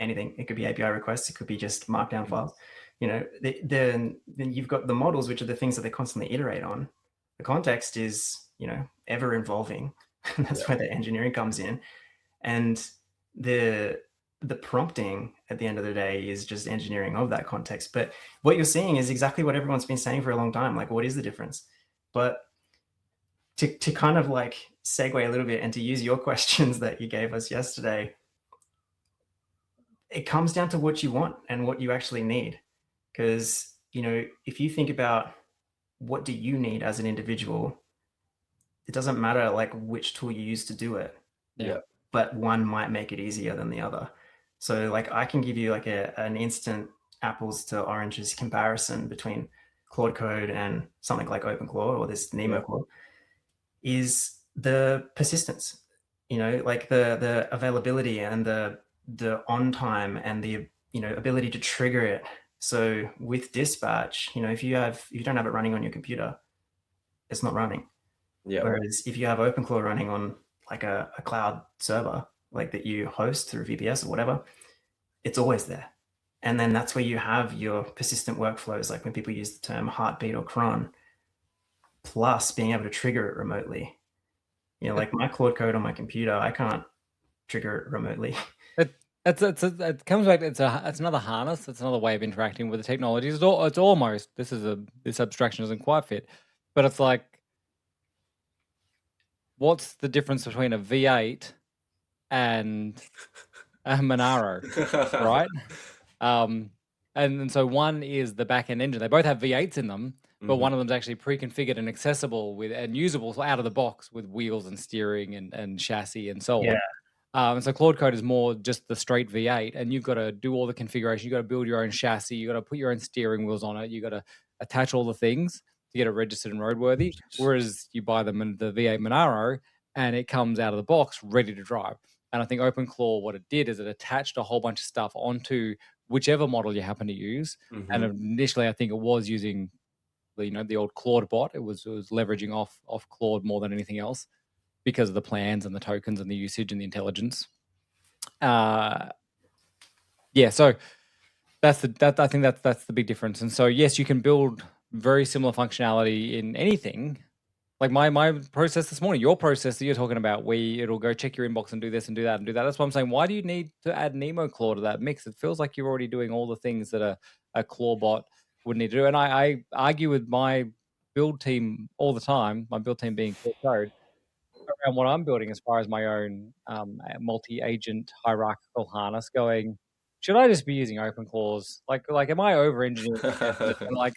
anything. It could be API requests. It could be just markdown files. Then you've got the models, which are the things that they constantly iterate on. The context is, ever evolving. That's where the engineering comes in. And the prompting at the end of the day is just engineering of that context. But what you're seeing is exactly what everyone's been saying for a long time. Like, what is the difference? But to kind of like segue a little bit and to use your questions that you gave us yesterday, it comes down to what you want and what you actually need. Because, if you think about what do you need as an individual, it doesn't matter like which tool you use to do it. Yeah. But one might make it easier than the other. So like I can give you like an instant apples to oranges comparison between Claude Code and something like OpenClaw or this NemoClaw is the persistence, like the availability and the on time and the ability to trigger it. So with dispatch, if you don't have it running on your computer, it's not running. Yeah. Whereas if you have OpenClaw running on like a cloud server, like that you host through VPS or whatever, it's always there. And then that's where you have your persistent workflows, like when people use the term heartbeat or cron, plus being able to trigger it remotely. Like my Claude Code on my computer, I can't trigger it remotely. It comes back. It's another harness. It's another way of interacting with the technology. It's almost this abstraction doesn't quite fit, but it's like, what's the difference between a V8 and a Monaro, right? And so one is the back-end engine. They both have V8s in them, but one of them's actually pre-configured and accessible and usable out of the box with wheels and steering and chassis and so on. So Claude Code is more just the straight V8, and you've got to do all the configuration. You've got to build your own chassis. You've got to put your own steering wheels on it. You've got to attach all the things to get it registered and roadworthy. Whereas you buy the V8 Monaro, and it comes out of the box ready to drive. And I think OpenClaw, what it did is it attached a whole bunch of stuff onto whichever model you happen to use. And initially, I think it was using the old Claude bot. It was leveraging off Claude more than anything else, because of the plans and the tokens and the usage and the intelligence. So that's I think that's the big difference. And so yes, you can build very similar functionality in anything. Like my process this morning, your process that you're talking about, where it'll go check your inbox and do this and do that and do that. That's what I'm saying. Why do you need to add NemoClaw to that mix? It feels like you're already doing all the things that a Claw bot would need to do. And I argue with my build team all the time, my build team being Claude Code, around what I'm building as far as my own multi-agent hierarchical harness, going, should I just be using OpenClaws? Like, am I over-engineering? Like,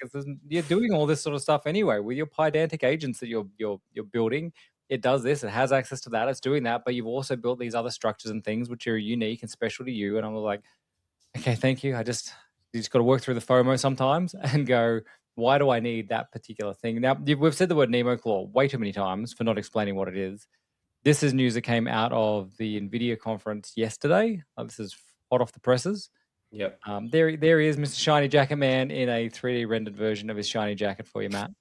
you're doing all this sort of stuff anyway with your Pydantic agents that you're building. It does this. It has access to that. It's doing that. But you've also built these other structures and things which are unique and special to you. And I'm like, okay, thank you. You just got to work through the FOMO sometimes and go, why do I need that particular thing? Now, we've said the word NemoClaw way too many times for not explaining what it is. This is news that came out of the NVIDIA conference yesterday. This is hot off the presses. Yep. There he is, Mr. Shiny Jacket Man, in a 3D rendered version of his shiny jacket for you, Matt.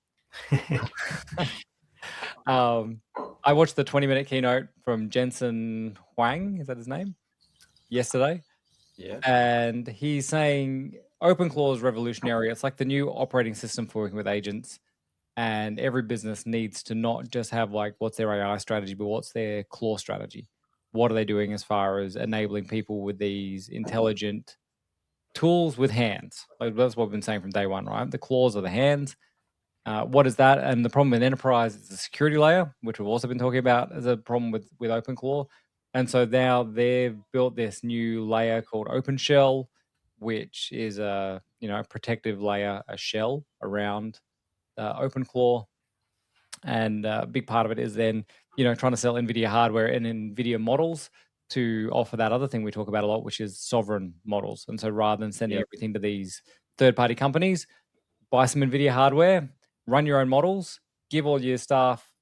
I watched the 20-minute keynote from Jensen Huang, is that his name? Yesterday. Yeah. And he's saying OpenClaw is revolutionary. It's like the new operating system for working with agents. And every business needs to not just have like what's their AI strategy, but what's their claw strategy. What are they doing as far as enabling people with these intelligent tools with hands? Like, that's what we've been saying from day one, right? The claws are the hands. What is that? And the problem with enterprise is the security layer, which we've also been talking about as a problem with OpenClaw. And so now they've built this new layer called OpenShell, which is a protective layer, a shell around OpenClaw. And a big part of it is then trying to sell NVIDIA hardware and NVIDIA models to offer that other thing we talk about a lot, which is sovereign models. And so rather than sending everything to these third-party companies, buy some NVIDIA hardware, run your own models, give all your staff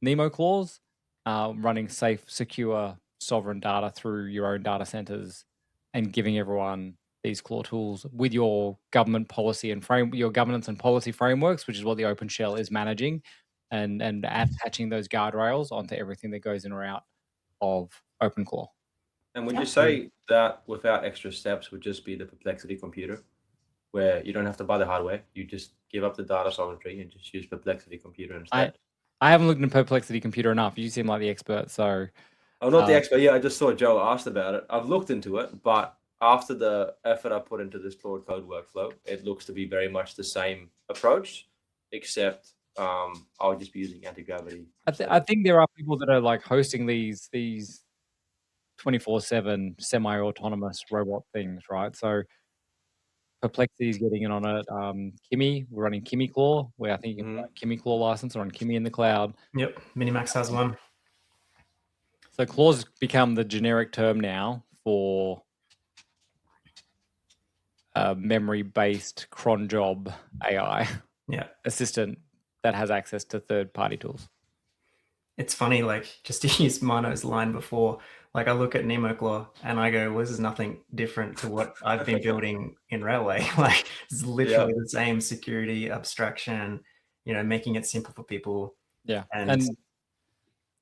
NemoClaws, running safe, secure, sovereign data through your own data centers, and giving everyone these claw tools with your government policy and your governance and policy frameworks, which is what the OpenShell is managing, and attaching those guardrails onto everything that goes in or out of OpenClaw. And would you say that without extra steps would just be the Perplexity computer, where you don't have to buy the hardware, you just give up the data sovereignty and just use Perplexity computer instead? I haven't looked into Perplexity computer enough. You seem like the expert, so... I'm not the expert. Yeah, I just saw Joe asked about it. I've looked into it, but after the effort I put into this Claude Code workflow, it looks to be very much the same approach, except I'll just be using Antigravity. I think there are people that are like hosting these 24/7 semi-autonomous robot things, right? So Perplexity is getting in on it. Kimi, we're running Kimi Claw, where I think you can buy Kimi Claw license or on Kimi in the cloud. Yep, Minimax has one. So Claw's become the generic term now for memory-based cron job AI assistant that has access to third-party tools. It's funny, like, just to use Marno's line before, like I look at NemoClaw and I go, well, this is nothing different to what I've been building in Railway. Like, it's literally the same security abstraction, making it simple for people. Yeah, and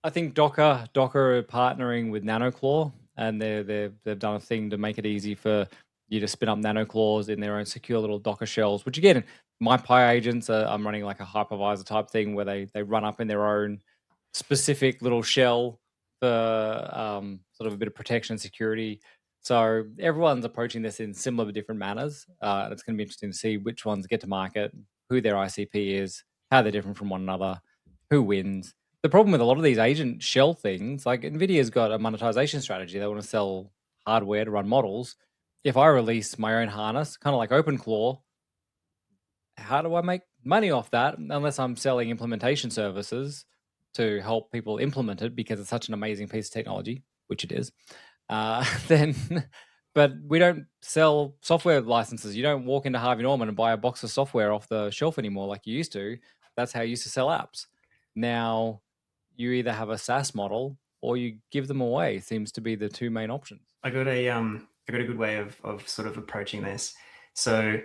I think Docker are partnering with NanoClaw, and they've done a thing to make it easy for you to spin up NanoClaws in their own secure little Docker shells, which again, my PyAgents I'm running like a hypervisor type thing where they run up in their own specific little shell for sort of a bit of protection and security. So everyone's approaching this in similar but different manners. And it's going to be interesting to see which ones get to market, who their ICP is, how they're different from one another, who wins. The problem with a lot of these agent shell things, like NVIDIA's got a monetization strategy. They want to sell hardware to run models. If I release my own harness, kind of like OpenClaw, how do I make money off that unless I'm selling implementation services to help people implement it because it's such an amazing piece of technology? which it is, then, but we don't sell software licenses. You don't walk into Harvey Norman and buy a box of software off the shelf anymore like you used to. That's how you used to sell apps. Now you either have a SaaS model or you give them away. Seems to be the two main options. I got a good way of sort of approaching this. So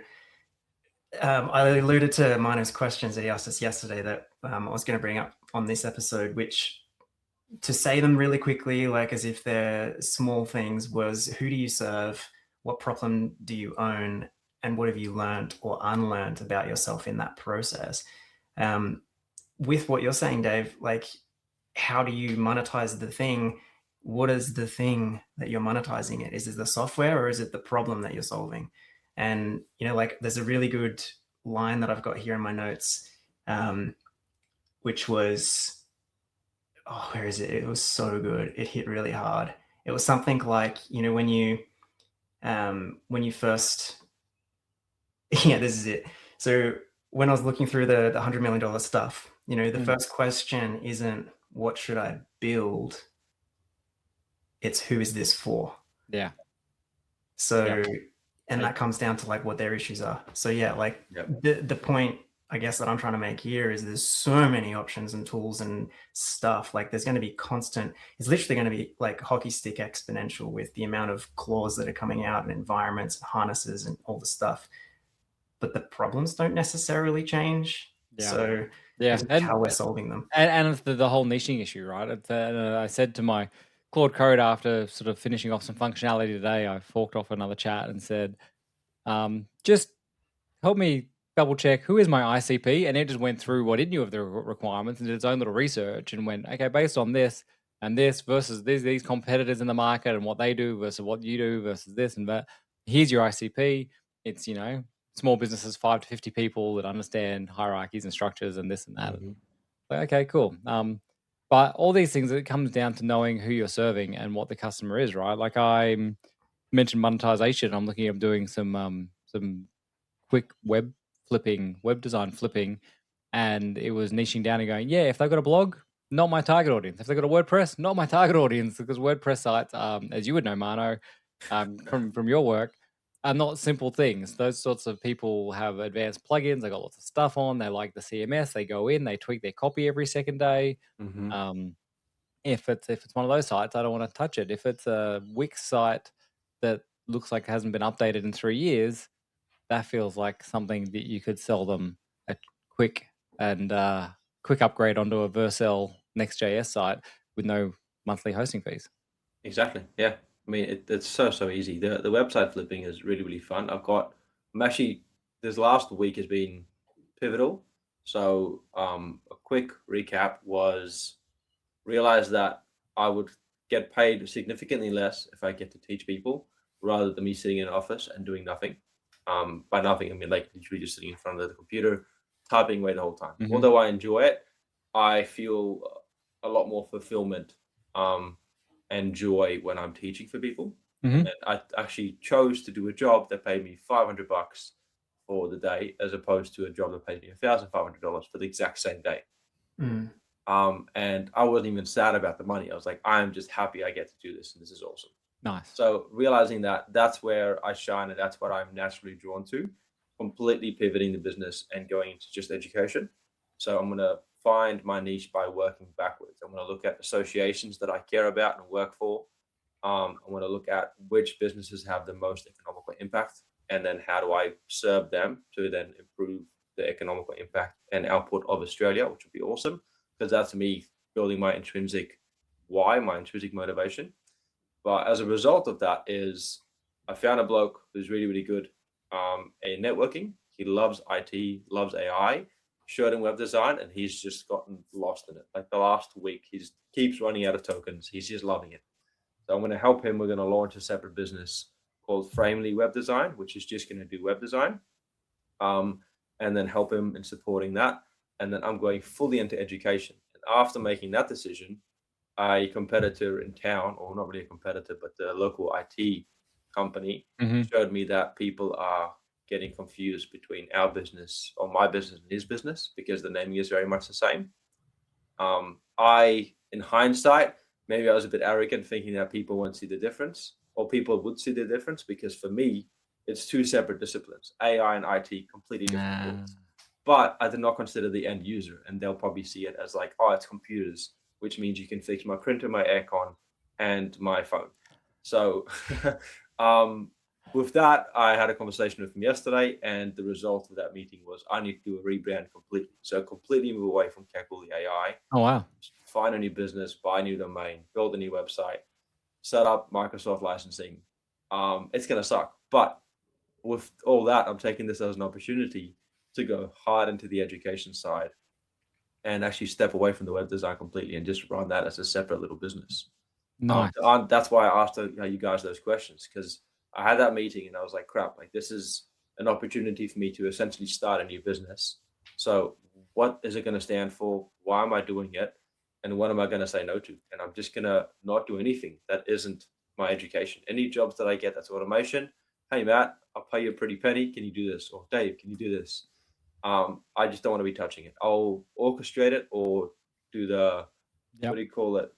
I alluded to Marno's questions that he asked us yesterday that I was going to bring up on this episode, which, to say them really quickly, like as if they're small things, was who do you serve, what problem do you own, and what have you learned or unlearned about yourself in that process? With what you're saying, Dave, like, how do you monetize the thing? What is the thing that you're monetizing it? Is it the software or is it the problem that you're solving? And, like, there's a really good line that I've got here in my notes, which was, where is it? It was so good. It hit really hard. It was something like, when you first, yeah, this is it. So when I was looking through the $100 million stuff, the first question isn't what should I build? It's who is this for? Yeah. So, and that comes down to like what their issues are. So yeah, like the point I guess that I'm trying to make here is there's so many options and tools and stuff. Like there's going to be constant, it's literally going to be like hockey stick exponential with the amount of claws that are coming out and environments and harnesses and all the stuff. But the problems don't necessarily change. Yeah. So and how we're solving them. And it's the whole niching issue, right? I said to my Claude Code after sort of finishing off some functionality today, I forked off another chat and said, just help me double check who is my ICP. And it just went through what it knew of the requirements and did its own little research and went, okay, based on this and this versus these competitors in the market and what they do versus what you do versus this and that, here's your ICP. It's, small businesses, 5 to 50 people that understand hierarchies and structures and this and that. Like, okay, cool. But all these things, it comes down to knowing who you're serving and what the customer is, right? Like I mentioned monetization. I'm looking at doing some quick web design flipping, and it was niching down and going, yeah, if they've got a blog, not my target audience. If they've got a WordPress, not my target audience, because WordPress sites, as you would know, Marno, from your work, are not simple things. Those sorts of people have advanced plugins. They got lots of stuff on. They like the CMS. They go in. They tweak their copy every second day. If it's one of those sites, I don't want to touch it. If it's a Wix site that looks like it hasn't been updated in 3 years, that feels like something that you could sell them a quick upgrade onto a Vercel Next.js site with no monthly hosting fees. Exactly. Yeah. I mean, it's so easy. The website flipping is really, really fun. This last week has been pivotal. So a quick recap was realize that I would get paid significantly less if I get to teach people rather than me sitting in an office and doing nothing. By nothing, I mean like literally just sitting in front of the computer, typing away the whole time. Although I enjoy it, I feel a lot more fulfillment and joy when I'm teaching for people. And I actually chose to do a job that paid me $500 for the day, as opposed to a job that paid me $1,500 for the exact same day. And I wasn't even sad about the money. I was like, I'm just happy I get to do this, and this is awesome. Nice. So realizing that that's where I shine and that's what I'm naturally drawn to, completely pivoting the business and going into just education. So I'm going to find my niche by working backwards. I'm going to look at associations that I care about and work for. I'm going to look at which businesses have the most economical impact, and then how do I serve them to then improve the economical impact and output of Australia, which would be awesome, because that's me building my intrinsic why, my intrinsic motivation. But as a result of that is I found a bloke who's really, really good at networking. He loves IT, loves AI, showed him web design, and he's just gotten lost in it. Like the last week, he keeps running out of tokens. He's just loving it. So I'm going to help him. We're going to launch a separate business called Framely Web Design, which is just going to do web design, and then help him in supporting that. And then I'm going fully into education. And after making that decision, a competitor in town, or not really a competitor, but the local IT company showed me that people are getting confused between our business or my business and his business because the naming is very much the same. I, in hindsight, maybe I was a bit arrogant thinking that people won't see the difference, or people would see the difference, because for me, it's two separate disciplines. AI and IT, completely different fields. But I did not consider the end user, and they'll probably see it as like, oh, it's computers, which means you can fix my printer, my aircon, and my phone. So with that, I had a conversation with him yesterday, and the result of that meeting was I need to do a rebrand completely. So completely move away from Kakuli AI. Oh, wow. Find a new business, buy a new domain, build a new website, set up Microsoft licensing. It's going to suck. But with all that, I'm taking this as an opportunity to go hard into the education side and actually step away from the web design completely and just run that as a separate little business. Nice. That's why I asked you guys those questions, because I had that meeting and I was like, crap, like this is an opportunity for me to essentially start a new business. So what is it going to stand for? Why am I doing it? And what am I going to say no to? And I'm just going to not do anything that isn't my education. Any jobs that I get that's automation, hey, Matt, I'll pay you a pretty penny. Can you do this? Or Dave, can you do this? I just don't want to be touching it. I'll orchestrate it or do the, what do you call it?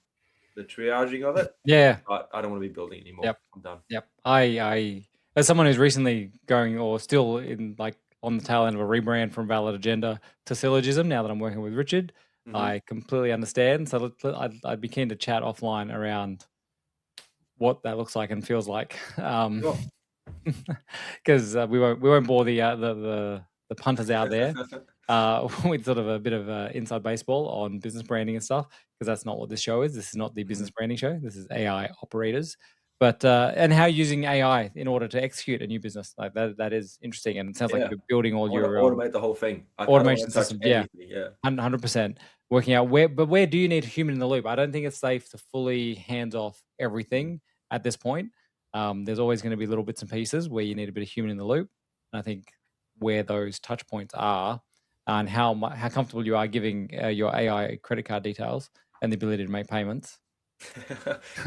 The triaging of it. Yeah. But I don't want to be building anymore. Yep. I'm done. Yep. I as someone who's recently going, or still in like on the tail end of a rebrand from Valid Agenda to Syllogism, now that I'm working with Richard, I completely understand. So I'd be keen to chat offline around what that looks like and feels like, because we won't bore the punters out there with sort of a bit of inside baseball on business branding and stuff, because that's not what this show is. This is not the business branding show. This is AI operators. But and how using AI in order to execute a new business, like that is interesting, and it sounds like you're building all your automate the whole thing. Automation system. Yeah, 100%. Working out where do you need a human in the loop? I don't think it's safe to fully hands off everything at this point. There's always going to be little bits and pieces where you need a bit of human in the loop. And I think where those touch points are and how comfortable you are giving your AI credit card details and the ability to make payments.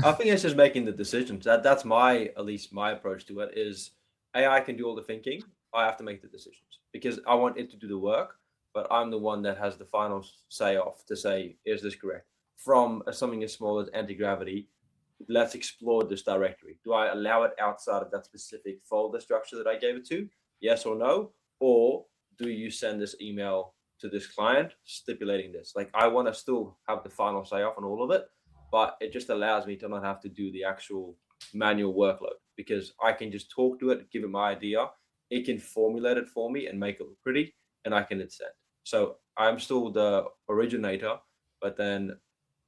I think it's just making the decisions. That's at least my approach to it is AI can do all the thinking. I have to make the decisions because I want it to do the work, but I'm the one that has the final say off to say, is this correct? From something as small as Antigravity, let's explore this directory. Do I allow it outside of that specific folder structure that I gave it to? Yes or no? Or do you send this email to this client stipulating this? Like, I want to still have the final say off on all of it, but it just allows me to not have to do the actual manual workload because I can just talk to it, give it my idea. It can formulate it for me and make it look pretty, and I can hit send. So I'm still the originator, but then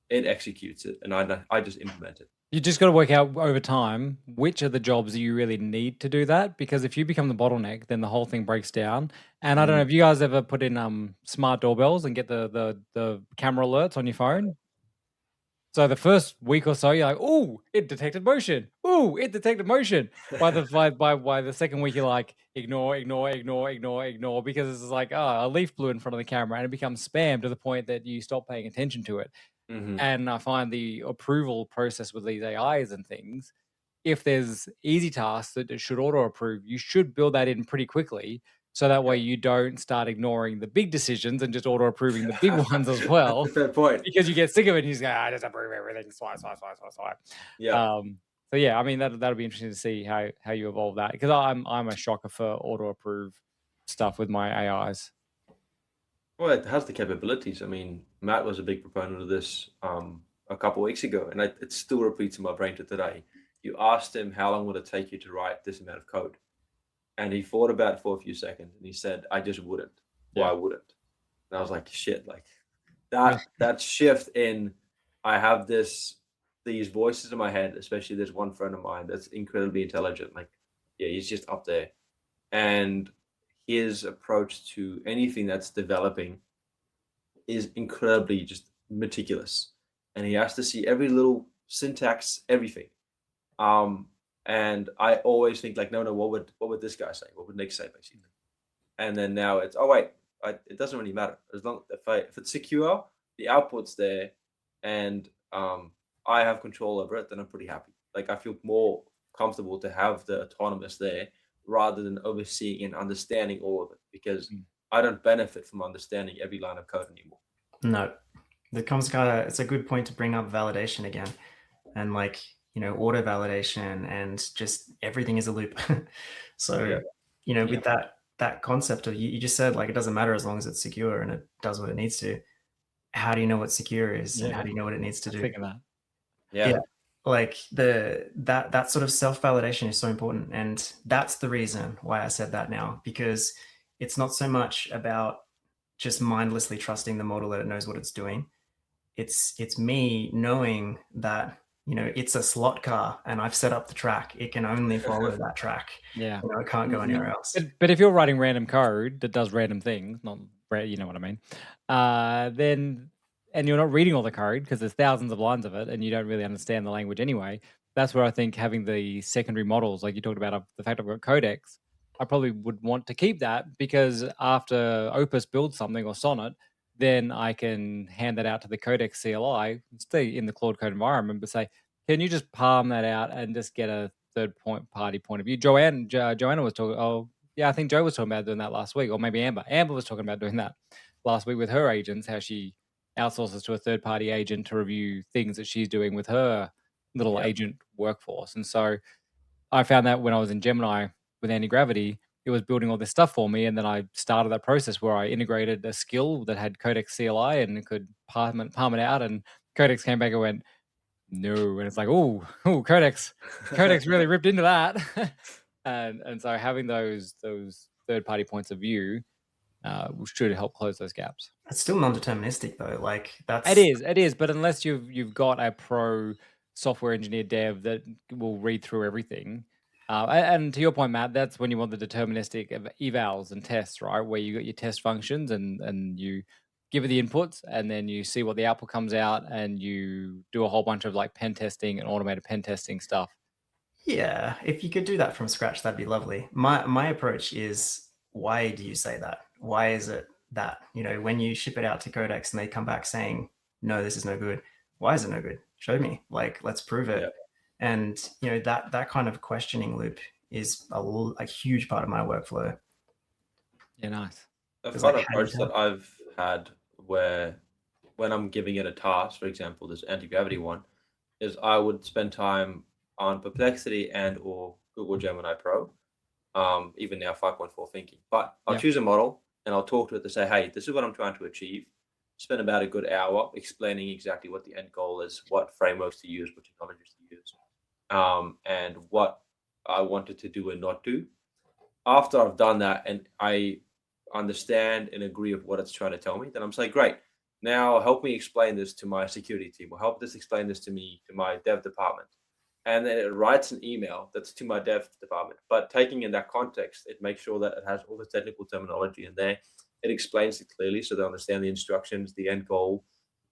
it executes it, and I just implement it. You just got to work out over time which are the jobs that you really need to do that, because if you become the bottleneck, then the whole thing breaks down. And I don't know if you guys ever put in smart doorbells and get the camera alerts on your phone. So the first week or so, you're like, "Oh, it detected motion. Oh, it detected motion." By the second week, you're like, ignore, because it's like, a leaf blew in front of the camera, and it becomes spam to the point that you stop paying attention to it. And I find the approval process with these AIs and things, if there's easy tasks that it should auto approve, you should build that in pretty quickly. So that way you don't start ignoring the big decisions and just auto approving the big ones as well. That's a fair point. Because you get sick of it and you just go, I just approve everything. Swipe. Yeah. So yeah, I mean that'll be interesting to see how you evolve that, because I'm a shocker for auto approve stuff with my AIs. Well, it has the capabilities. I mean, Matt was a big proponent of this a couple of weeks ago, and it still repeats in my brain to today. You asked him how long would it take you to write this amount of code, and he thought about it for a few seconds, and he said, "I just wouldn't. Why wouldn't?" And I was like, "Shit!" Like that shift in. I have these voices in my head, especially there's one friend of mine that's incredibly intelligent. Like, yeah, he's just up there, and his approach to anything that's developing is incredibly just meticulous, and he has to see every little syntax, everything. And I always think like, no, what would this guy say? What would Nick say, basically? And then now it's, it doesn't really matter as long if it's secure, the output's there, and I have control over it. Then I'm pretty happy. Like I feel more comfortable to have the autonomous there, rather than overseeing and understanding all of it, because I don't benefit from understanding every line of code anymore. No. It's a good point to bring up validation again, and like, auto validation, and just everything is a loop. So, with that concept of you just said, like, it doesn't matter as long as it's secure and it does what it needs to. How do you know what secure is, and how do you know what it needs to do? Thinking that. Yeah. Like that sort of self-validation is so important, and that's the reason why I said that now, because it's not so much about just mindlessly trusting the model that it knows what it's doing. It's me knowing that, it's a slot car and I've set up the track. It can only follow that track. Yeah. It can't go anywhere else. But if you're writing random code that does random things, you know what I mean, then, and you're not reading all the code because there's thousands of lines of it and you don't really understand the language anyway, that's where I think having the secondary models, like you talked about, the fact I've got Codex, I probably would want to keep that, because after Opus builds something or Sonnet, then I can hand that out to the Codex CLI, stay in the Claude Code environment, but say, can you just palm that out and just get a party point of view? Joanna was talking. Oh, yeah, I think Joe was talking about doing that last week, or maybe Amber. Amber was talking about doing that last week with her agents. How she outsources to a third-party agent to review things that she's doing with her little agent workforce. And so I found that when I was in Gemini with Antigravity, it was building all this stuff for me. And then I started that process where I integrated a skill that had Codex CLI and it could palm it out. And Codex came back and went, no. And it's like, oh, Codex really ripped into that. and so having those third-party points of view should help close those gaps. It's still non-deterministic though. Like that's It is, but unless you've got a pro software engineer dev that will read through everything. And to your point, Matt, that's when you want the deterministic evals and tests, right? Where you got your test functions and you give it the inputs and then you see what the output comes out and you do a whole bunch of like pen testing and automated pen testing stuff. Yeah, if you could do that from scratch, that'd be lovely. My approach is, why do you say that? Why is it that, when you ship it out to Codex and they come back saying, no, this is no good. Why is it no good? Show me. Like, let's prove it. Yeah. And, that kind of questioning loop is a huge part of my workflow. Yeah, nice. A fun approach that I've had where when I'm giving it a task, for example, this anti-gravity one, is I would spend time on Perplexity and or Google Gemini Pro, even now 5.4 thinking. But I'll choose a model and I'll talk to it to say, hey, this is what I'm trying to achieve. Spend about a good hour explaining exactly what the end goal is, what frameworks to use, what technologies to use, and what I wanted to do and not do. After I've done that and I understand and agree with what it's trying to tell me, then I'm saying, great, now help me explain this to my security team, or help this explain this to me, to my dev department. And then it writes an email that's to my dev department. But taking in that context, it makes sure that it has all the technical terminology in there. It explains it clearly so they understand the instructions, the end goal,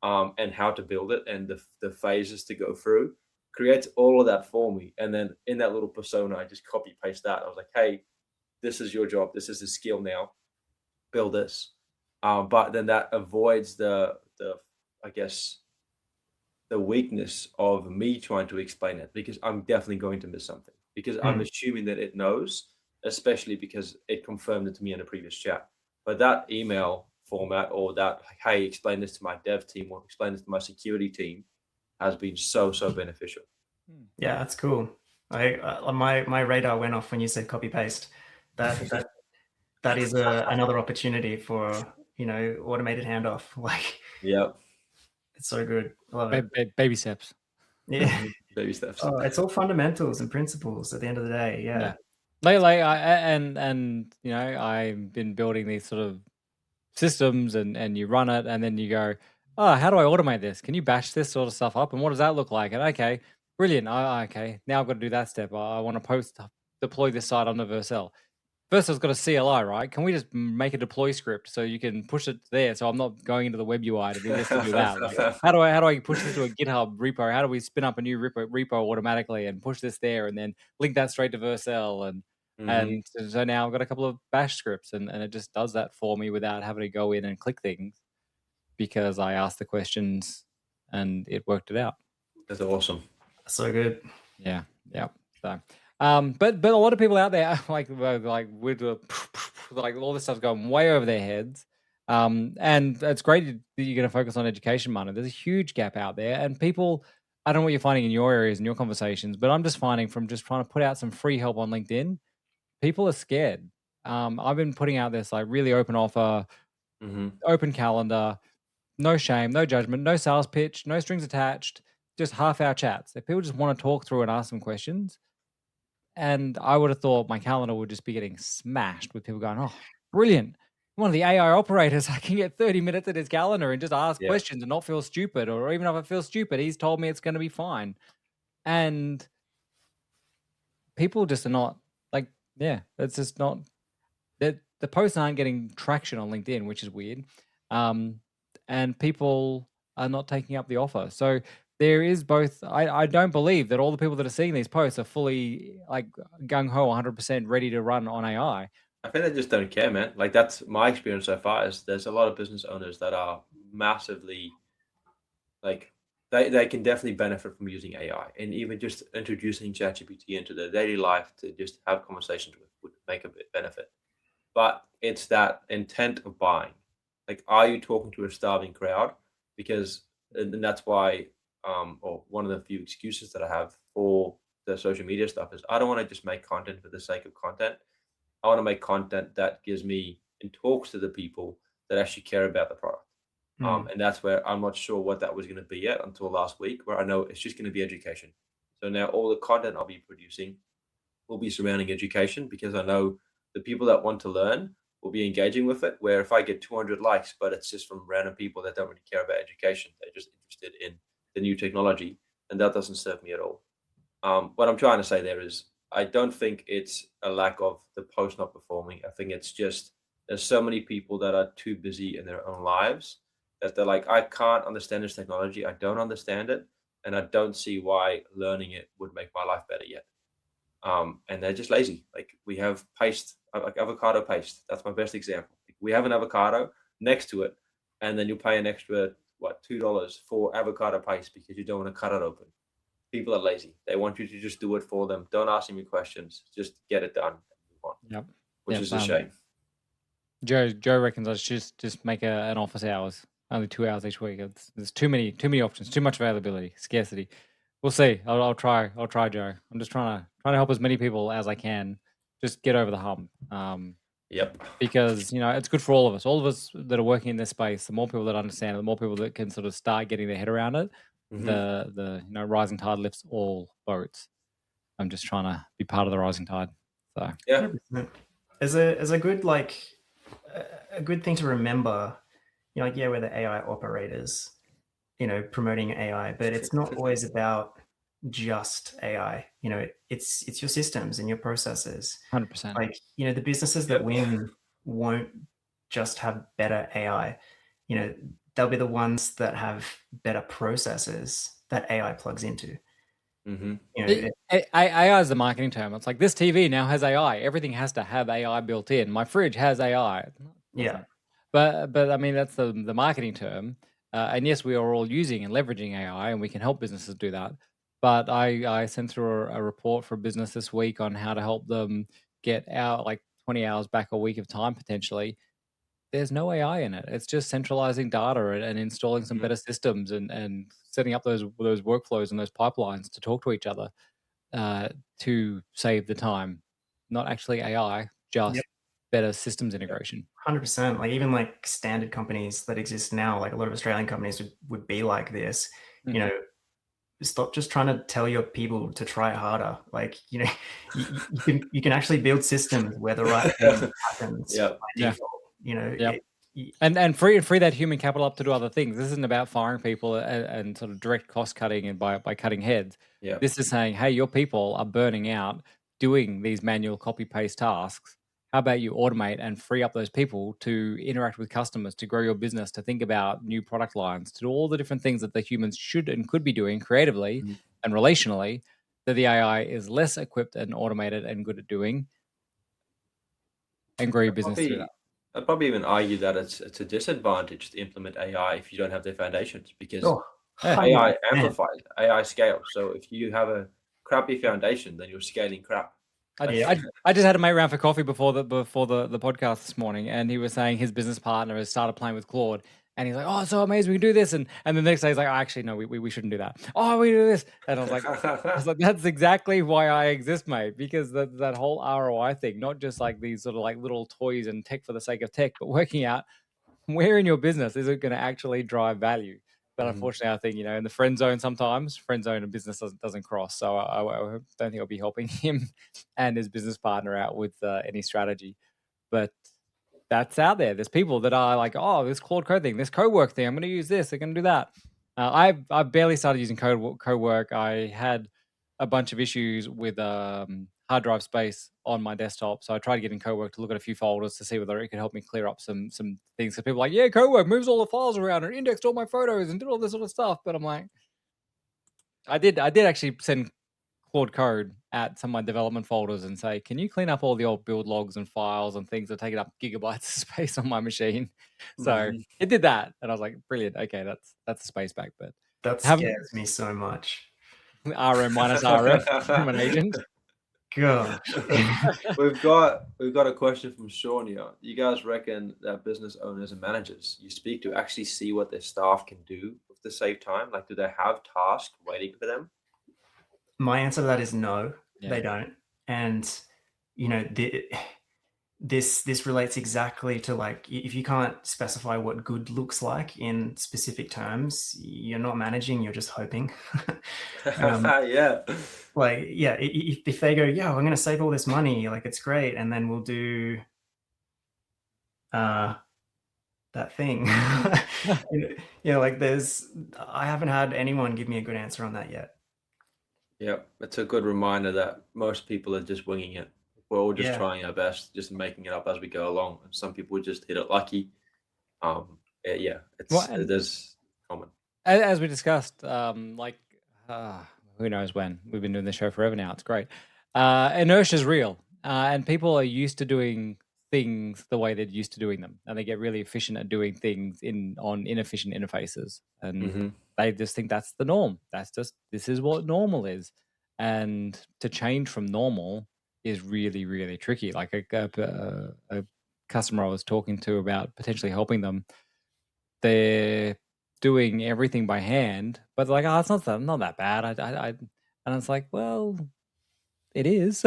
and how to build it, and the phases to go through. Creates all of that for me. And then in that little persona, I just copy paste that. I was like, hey, this is your job. This is the skill now. Build this. But then that avoids the I guess, the weakness of me trying to explain it, because I'm definitely going to miss something, because I'm assuming that it knows, especially because it confirmed it to me in a previous chat. But that email format, or that, hey, explain this to my dev team or explain this to my security team, has been so beneficial. Yeah, that's cool. My radar went off when you said copy paste. That is another opportunity for, automated handoff. Like, yeah, it's so good. I love it. Baby steps. Yeah, baby steps. Oh, it's all fundamentals and principles at the end of the day. Yeah. Like I've been building these sort of systems, and you run it, and then you go, oh, how do I automate this? Can you bash this sort of stuff up? And what does that look like? And okay, brilliant. Okay, now I've got to do that step. I want to deploy this site under Vercel. First, I've got a CLI, right? Can we just make a deploy script so you can push it there? So I'm not going into the web UI to do this to do that. Like, how do I push this to a GitHub repo? How do we spin up a new repo automatically and push this there and then link that straight to Vercel? And so now I've got a couple of bash scripts, and it just does that for me without having to go in and click things, because I asked the questions and it worked it out. That's awesome. So good. Yeah. So. But a lot of people out there like with like all this stuff's going way over their heads. And it's great that you're going to focus on education, Marno. There's a huge gap out there, and people, I don't know what you're finding in your areas and your conversations, but I'm just finding from just trying to put out some free help on LinkedIn, people are scared. I've been putting out this like really open offer, open calendar, no shame, no judgment, no sales pitch, no strings attached, just half-hour chats. If people just want to talk through and ask some questions, and I would have thought my calendar would just be getting smashed with people going, "Oh, brilliant! One of the AI operators, I can get 30 minutes at his calendar and just ask questions and not feel stupid, or even if I feel stupid, he's told me it's going to be fine." And people just are not like, it's just not that the posts aren't getting traction on LinkedIn, which is weird. And people are not taking up the offer. So there is both. I don't believe that all the people that are seeing these posts are fully like gung ho, 100% ready to run on AI. I think they just don't care, man. Like that's my experience so far. Is there's a lot of business owners that are massively like they can definitely benefit from using AI, and even just introducing ChatGPT into their daily life to just have conversations with would make a bit benefit. But it's that intent of buying. Like, are you talking to a starving crowd? Because, and that's why, or one of the few excuses that I have for the social media stuff is I don't want to just make content for the sake of content. I want to make content that gives me and talks to the people that actually care about the product. And that's where I'm not sure what that was going to be yet until last week, where I know it's just going to be education. So now all the content I'll be producing will be surrounding education, because I know the people that want to learn will be engaging with it. Where if I get 200 likes, but it's just from random people that don't really care about education, they're just interested in the new technology, and that doesn't serve me at all. What I'm trying to say there is, I don't think it's a lack of the post not performing. I think it's just there's so many people that are too busy in their own lives that they're like, I can't understand this technology. I don't understand it, and I don't see why learning it would make my life better yet. And they're just lazy. Like we have paste, like avocado paste. That's my best example. We have an avocado next to it, and then you pay an extra $2 for avocado paste because you don't want to cut it open. People are lazy. They want you to just do it for them. Don't ask any questions. Just get it done. Yep. Which is a shame. Joe reckons I should just make an office hours, only 2 hours each week. There's too many options, too much availability, scarcity. We'll see. I'll try, Joe. I'm just trying to help as many people as I can just get over the hump. Yep. Because it's good for all of us. All of us that are working in this space, the more people that understand it, the more people that can sort of start getting their head around it, the rising tide lifts all boats. I'm just trying to be part of the rising tide. So yeah, as a good a good thing to remember, we're the AI operators, promoting AI, but it's not always about just AI. It's your systems and your processes. 100%. Like, the businesses that win won't just have better AI. They'll be the ones that have better processes that AI plugs into. AI is the marketing term. It's like this TV now has AI. Everything has to have AI built in. My fridge has AI. Yeah. But I mean, that's the marketing term. And yes, we are all using and leveraging AI, and we can help businesses do that. But I sent through a report for a business this week on how to help them get out like 20 hours back a week of time potentially. There's no AI in it. It's just centralizing data and installing some better systems and setting up those workflows and those pipelines to talk to each other to save the time. Not actually AI, just better systems integration. 100%. Like even like standard companies that exist now, like a lot of Australian companies would be like this. Stop just trying to tell your people to try harder. Like, you can actually build systems where the right thing happens by default. And free that human capital up to do other things. This isn't about firing people and sort of direct cost cutting and by cutting heads. This is saying, hey, your people are burning out doing these manual copy paste tasks. How about you automate and free up those people to interact with customers, to grow your business, to think about new product lines, to do all the different things that the humans should and could be doing creatively and relationally, that the AI is less equipped and automated and good at doing, and grow your business through that. I'd probably even argue that it's a disadvantage to implement AI if you don't have their foundations, because AI amplifies, AI scales. So if you have a crappy foundation, then you're scaling crap. I just had a mate round for coffee before the podcast this morning, and he was saying his business partner has started playing with Claude, and he's like, "Oh, it's so amazing, we can do this," and the next day he's like, oh, "Actually, no, we shouldn't do that. Oh, we do this," and I was like, "That's exactly why I exist, mate, because that whole ROI thing, not just like these sort of like little toys and tech for the sake of tech, but working out where in your business is it going to actually drive value." But unfortunately, I think, in the friend zone sometimes, friend zone and business doesn't cross. So I don't think I'll be helping him and his business partner out with any strategy. But that's out there. There's people that are like, oh, this Claude Code thing, this Cowork thing, I'm going to use this, I'm going to do that. I've barely started using Cowork. I had a bunch of issues with hard drive space on my desktop, so I tried getting Cowork to look at a few folders to see whether it could help me clear up some things. So people are like, yeah, Cowork moves all the files around and indexed all my photos and did all this sort of stuff. But I'm like, I did actually send Claude Code at some of my development folders and say, can you clean up all the old build logs and files and things that take up gigabytes of space on my machine? So it did that, and I was like, brilliant. Okay, that's the space back. But that scares me so much. RM minus RF from an agent. Gosh. We've got a question from Sean here. You guys reckon that business owners and managers you speak to actually see what their staff can do to save time? Like, do they have tasks waiting for them? My answer to that is no, they don't. And this relates exactly to, like, if you can't specify what good looks like in specific terms, you're not managing, you're just hoping. If they go, yeah, I'm going to save all this money, like, it's great, and then we'll do that thing. Like, I haven't had anyone give me a good answer on that yet. Yeah, it's a good reminder that most people are just winging it. We're all just trying our best, just making it up as we go along. And some people just hit it lucky. It is common. As we discussed, who knows when? We've been doing this show forever now. It's great. Inertia is real, and people are used to doing things the way they're used to doing them, and they get really efficient at doing things on inefficient interfaces, and they just think that's the norm. This is what normal is, and to change from normal is really, really tricky. Like a customer I was talking to about potentially helping them, they're doing everything by hand, but like, oh, it's not that bad. And it's like, well, it is.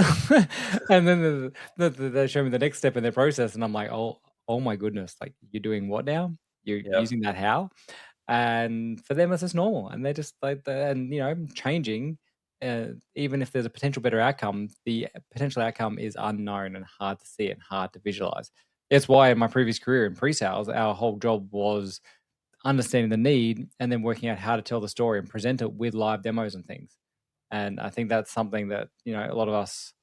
And then they show me the next step in their process, and I'm like, oh my goodness, like, you're doing what now? You're using that how? And for them, it's just normal, and they're just like, changing. Even if there's a potential better outcome, the potential outcome is unknown and hard to see and hard to visualize. That's why in my previous career in pre-sales, our whole job was understanding the need and then working out how to tell the story and present it with live demos and things. And I think that's something that, a lot of us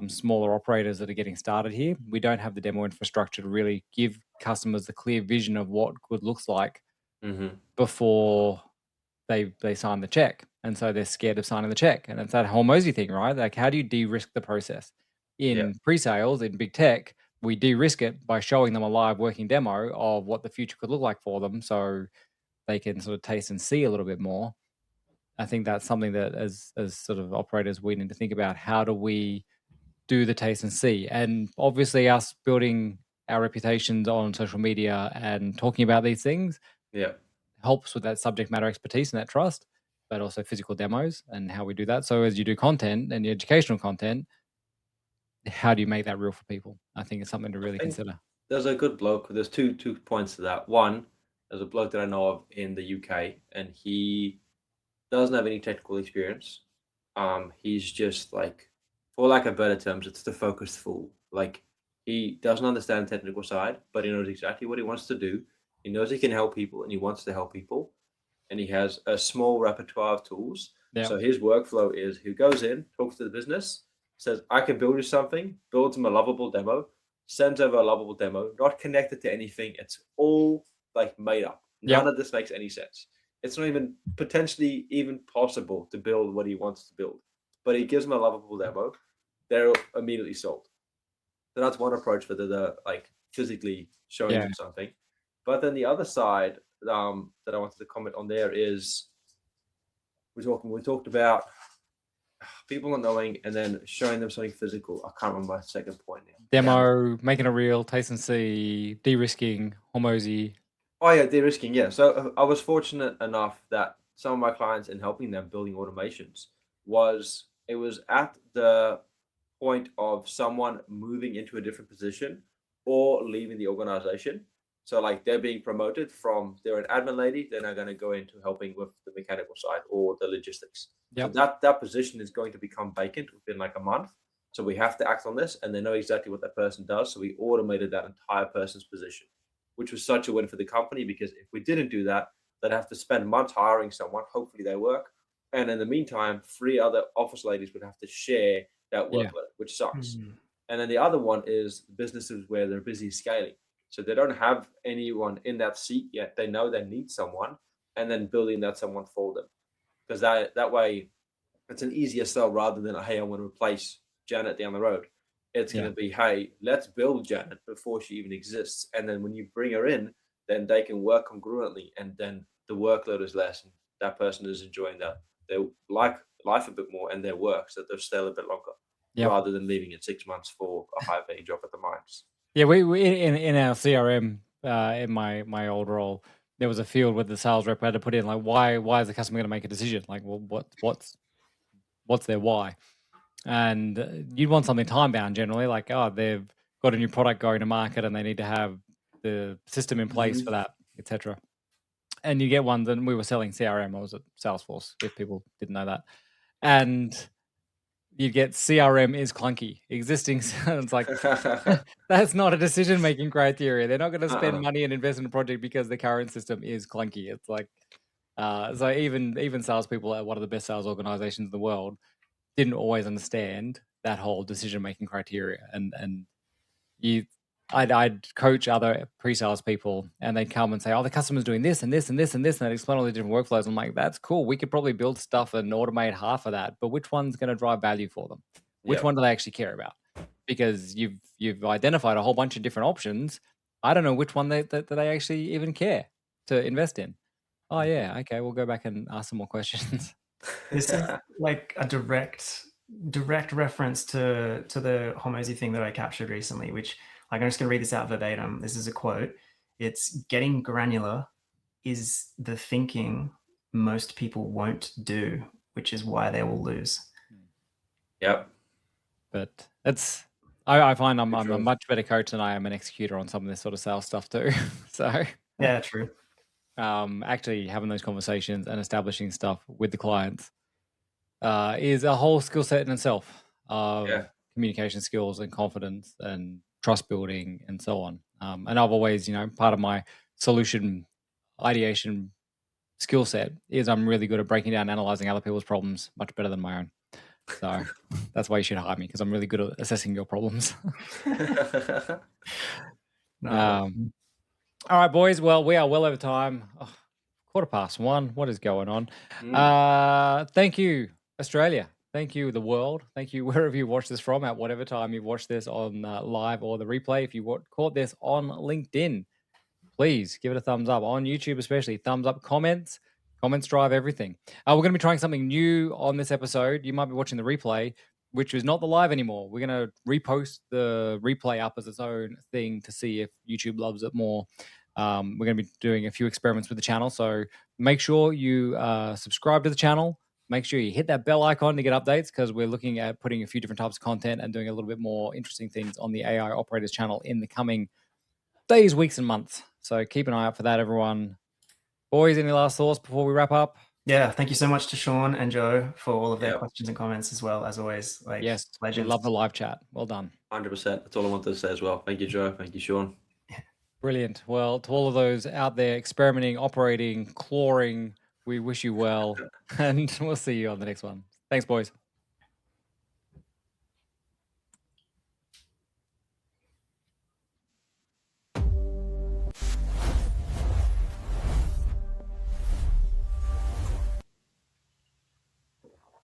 smaller operators that are getting started here, we don't have the demo infrastructure to really give customers the clear vision of what good looks like before they sign the check. And so they're scared of signing the check. And it's that Hormozi thing, right? Like, how do you de-risk the process? In pre-sales, in big tech, we de-risk it by showing them a live working demo of what the future could look like for them, so they can sort of taste and see a little bit more. I think that's something that as sort of operators, we need to think about. How do we do the taste and see? And obviously us building our reputations on social media and talking about these things helps with that subject matter expertise and that trust, but also physical demos and how we do that. So as you do content and educational content, how do you make that real for people? I think it's something to really consider. There's a good bloke. There's two points to that. One, there's a bloke that I know of in the UK, and he doesn't have any technical experience. He's just, like, for lack of better terms, it's the focused fool. Like, he doesn't understand the technical side, but he knows exactly what he wants to do. He knows he can help people, and he wants to help people. And he has a small repertoire of tools. So his workflow is, he goes in, talks to the business, says, I can build you something, builds him a lovable demo, sends over a lovable demo, not connected to anything. It's all, like, made up. None of this makes any sense. It's not even potentially even possible to build what he wants to build. But he gives them a lovable demo. They're immediately sold. So that's one approach for the like, physically showing them something. But then the other side that I wanted to comment on there is we talked about people not knowing and then showing them something physical. I can't remember my second point now. Demo, making it real, taste and see, de-risking, Hormozi. Oh yeah, de-risking. Yeah. So I was fortunate enough that some of my clients in helping them building automations it was at the point of someone moving into a different position or leaving the organization. So like they're being promoted from they're an admin lady, they're now going to go into helping with the mechanical side or the logistics. Yep. So that position is going to become vacant within like a month. So we have to act on this, and they know exactly what that person does. So we automated that entire person's position, which was such a win for the company, because if we didn't do that, they'd have to spend months hiring someone. Hopefully they work. And in the meantime, 3 other office ladies would have to share that workload, which sucks. And then the other one is businesses where they're busy scaling. So they don't have anyone in that seat yet. They know they need someone, and then building that someone for them. Because that way it's an easier sell rather than, hey, I want to replace Janet down the road. It's going to be, hey, let's build Janet before she even exists. And then when you bring her in, then they can work congruently, and then the workload is less. And that person is enjoying their life a bit more and their work, so they'll stay a bit longer rather than leaving it 6 months for a high paying job at the mines. Yeah, we in our CRM in my old role, there was a field where the sales rep had to put in like, why is the customer going to make a decision? Like, well, what's their why? And you'd want something time bound generally, like, oh, they've got a new product going to market and they need to have the system in place for that, etc. And you get ones, and we were selling CRM. I was at Salesforce, if people didn't know that. And you get CRM is clunky. Existing, it's like, that's not a decision-making criteria. They're not going to spend money and invest in a project because the current system is clunky. It's like, so even salespeople at one of the best sales organizations in the world didn't always understand that whole decision-making criteria. And I'd coach other pre-sales people, and they'd come and say, oh, the customer's doing this and this and this and this, and they'd explain all the different workflows. I'm like, that's cool. We could probably build stuff and automate half of that, but which one's going to drive value for them? Which one do they actually care about? Because you've identified a whole bunch of different options. I don't know which one that they actually even care to invest in. Oh yeah, okay, we'll go back and ask some more questions. This is like a direct reference to the Hormozi thing that I captured recently, which, like, I'm just going to read this out verbatim. This is a quote. It's, getting granular is the thinking most people won't do, which is why they will lose. Yep. But it's, I find I'm a much better coach than I am an executor on some of this sort of sales stuff too. So yeah, true. Actually having those conversations and establishing stuff with the clients is a whole skill set in itself of communication skills and confidence and trust building and so on. And I've always, part of my solution ideation skill set is I'm really good at breaking down and analyzing other people's problems much better than my own. So that's why you should hire me, because I'm really good at assessing your problems. All right, boys. Well, we are well over time. 1:15. What is going on? Thank you, Australia. Thank you, the world. Thank you, wherever you watch this from, at whatever time you've watched this on live or the replay. If you caught this on LinkedIn, please give it a thumbs up. On YouTube especially, thumbs up, comments. Comments drive everything. We're going to be trying something new on this episode. You might be watching the replay, which is not the live anymore. We're going to repost the replay up as its own thing to see if YouTube loves it more. We're going to be doing a few experiments with the channel, so make sure you subscribe to the channel. Make sure you hit that bell icon to get updates, because we're looking at putting a few different types of content and doing a little bit more interesting things on the AI Operators channel in the coming days, weeks, and months. So keep an eye out for that, everyone. Boys, any last thoughts before we wrap up? Yeah, thank you so much to Sean and Joe for all of their questions and comments as well, as always. Yes, legends. Love the live chat. Well done. 100%. That's all I wanted to say as well. Thank you, Joe. Thank you, Sean. Brilliant. Well, to all of those out there experimenting, operating, clawing, we wish you well, and we'll see you on the next one. Thanks, boys.